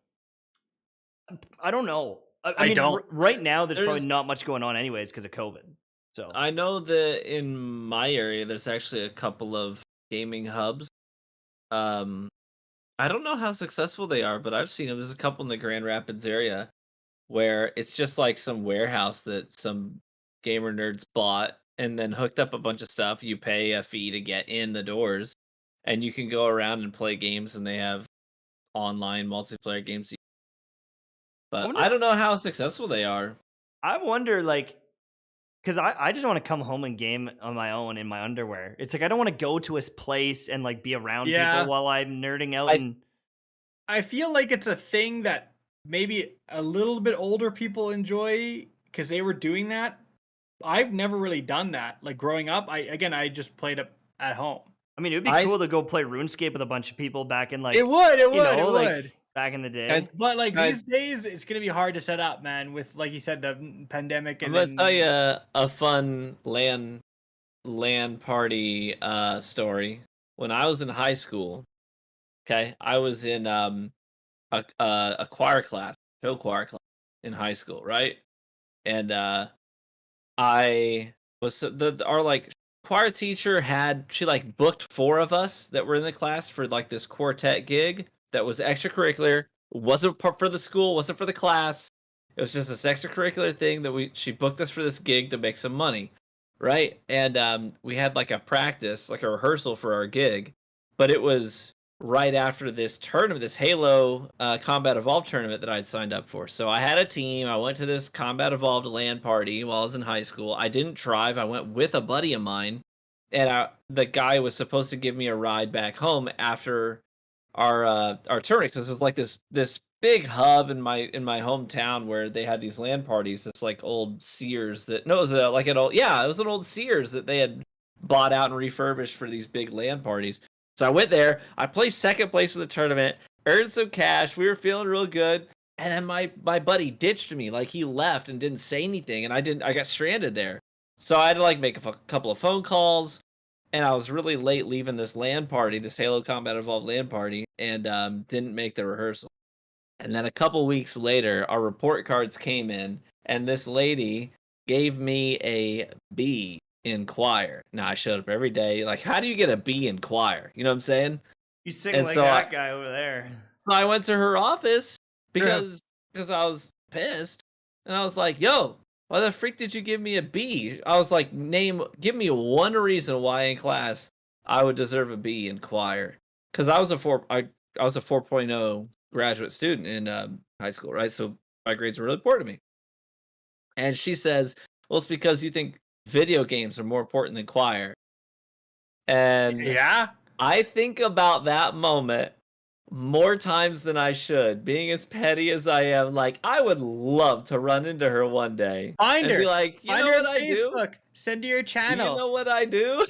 I don't know. I mean, right now there's probably not much going on anyways because of COVID. So I know that in my area there's actually a couple of gaming hubs. I don't know how successful they are, but I've seen them. There's a couple in the Grand Rapids area where it's just like some warehouse that some gamer nerds bought and then hooked up a bunch of stuff. You pay a fee to get in the doors, and you can go around and play games, and they have online multiplayer games. But I don't know how successful they are. I wonder, like, because I just want to come home and game on my own in my underwear. It's like I don't want to go to a place and like be around people while I'm nerding out. I feel like it's a thing that maybe a little bit older people enjoy because they were doing that. I've never really done that. Like growing up, I just played it at home. I mean, it would be cool to go play RuneScape with a bunch of people back in like it would. Back in the day. But like these days, it's gonna be hard to set up, man. With like you said, the pandemic. And I'm gonna tell you a fun LAN party story. When I was in high school, okay, I was in a choir class, show choir class in high school, right? And I was our like choir teacher she like booked 4 of us that were in the class for like this quartet gig. That was extracurricular. Wasn't for the school. Wasn't for the class. It was just this extracurricular thing that she booked us for this gig to make some money, right? And we had like a practice, like a rehearsal for our gig, but it was right after this tournament, this Halo Combat Evolved tournament that I'd signed up for. So I had a team. I went to this Combat Evolved LAN party while I was in high school. I didn't drive. I went with a buddy of mine, and the guy was supposed to give me a ride back home after our tournament. Because it was like this big hub in my hometown where they had these LAN parties. This like old Sears that no, it was like an old it was an old Sears that they had bought out and refurbished for these big LAN parties. So I went there. I placed second place in the tournament, earned some cash. We were feeling real good. And then my buddy ditched me. Like he left and didn't say anything, and I got stranded there. So I had to like make a couple of phone calls, and I was really late leaving this LAN party, this Halo Combat Evolved LAN party, and didn't make the rehearsal. And then a couple weeks later, our report cards came in, and this lady gave me a B in choir. Now I showed up every day. Like, how do you get a B in choir? You know what I'm saying? You sing And like so that guy over there. I went to her office because I was pissed, and I was like, "Yo, why the freak did you give me a B?" I was like, give me one reason why in class I would deserve a B in choir. Because I was a 4.0 graduate student in high school, right? So my grades were really important to me. And she says, "Well, it's because you think video games are more important than choir." And Yeah. I think about that moment more times than I should, being as petty as I am. Like, I would love to run into her one day Find and her. be like, you Find know her what on I do? Facebook. Send to your Do channel. you know what I do?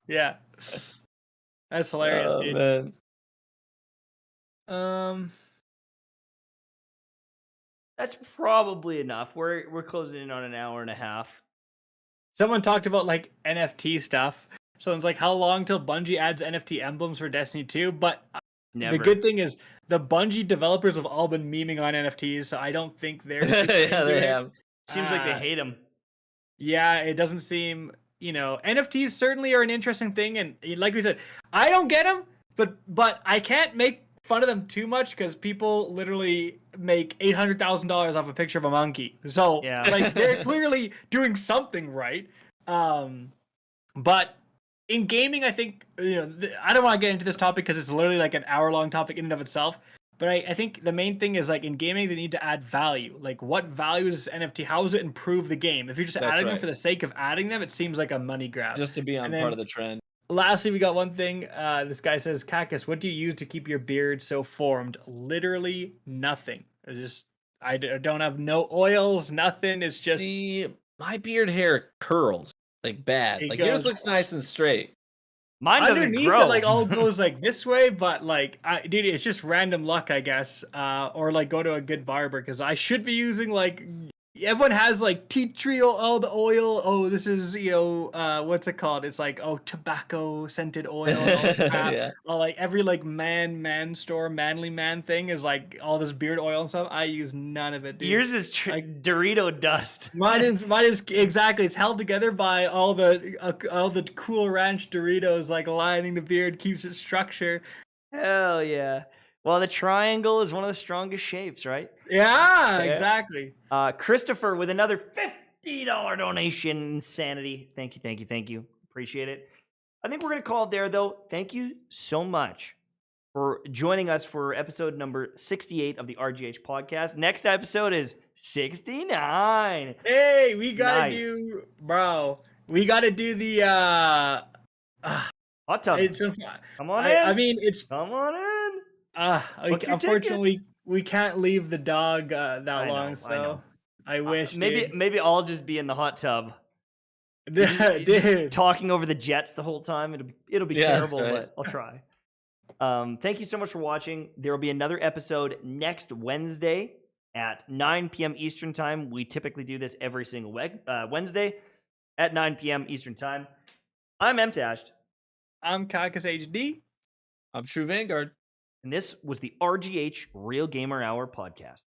Yeah. That's hilarious, Oh, dude. man. That's probably enough. We're closing in on an hour and a half. Someone talked about like NFT stuff. Someone's like, how long till Bungie adds NFT emblems for Destiny 2? But Never. the good thing is the Bungie developers have all been memeing on NFTs, so I don't think they're super Yeah, into they it. have. Seems like they hate them. Yeah, it doesn't seem, NFTs certainly are an interesting thing, and like we said, I don't get them, but I can't make fun of them too much because people literally make $800,000 off a picture of a monkey. So Yeah. like they're clearly doing something right. But in gaming, I think I don't want to get into this topic because it's literally like an hour-long topic in and of itself. But I think the main thing is like in gaming, they need to add value. Like what value is this NFT? How does it improve the game? If you're just adding them for the sake of adding them, it seems like a money grab. Just to be on part of the trend. Lastly, we got one thing. This guy says, Cactus, what do you use to keep your beard so formed? Literally nothing. I don't have no oils, nothing. It's just my beard hair curls like bad. Like yours looks nice and straight. Mine doesn't underneath grow. It like all goes like this way, but like, dude, it's just random luck, I guess. Or like go to a good barber because I should be using like. Everyone has like tea tree, all the oil. Oh, this is what's it called? It's like tobacco scented oil. And all this crap. Yeah. Like every like man store, manly man thing is like all this beard oil and stuff. I use none of it, dude. Yours is Dorito dust. Mine is exactly. It's held together by all the Cool Ranch Doritos like lining the beard, keeps it structure. Hell yeah. Well, the triangle is one of the strongest shapes, right? Yeah, exactly. Christopher with another $50 donation. Insanity. Thank you. Appreciate it. I think we're going to call it there, though. Thank you so much for joining us for episode number 68 of the RGH podcast. Next episode is 69. Hey, we got to do, bro. We got to do the hot tub. Come on in. I mean, come on in. Unfortunately, we can't leave the dog that long, so I wish. Maybe I'll just be in the hot tub. Dude. Talking over the Jets the whole time. It'll be terrible, but I'll try. Thank you so much for watching. There will be another episode next Wednesday at 9 p.m. Eastern Time. We typically do this every single Wednesday at 9 p.m. Eastern Time. I'm MTashed. I'm Cactus HD. I'm True Vanguard. And this was the RGH Real Gamer Hour podcast.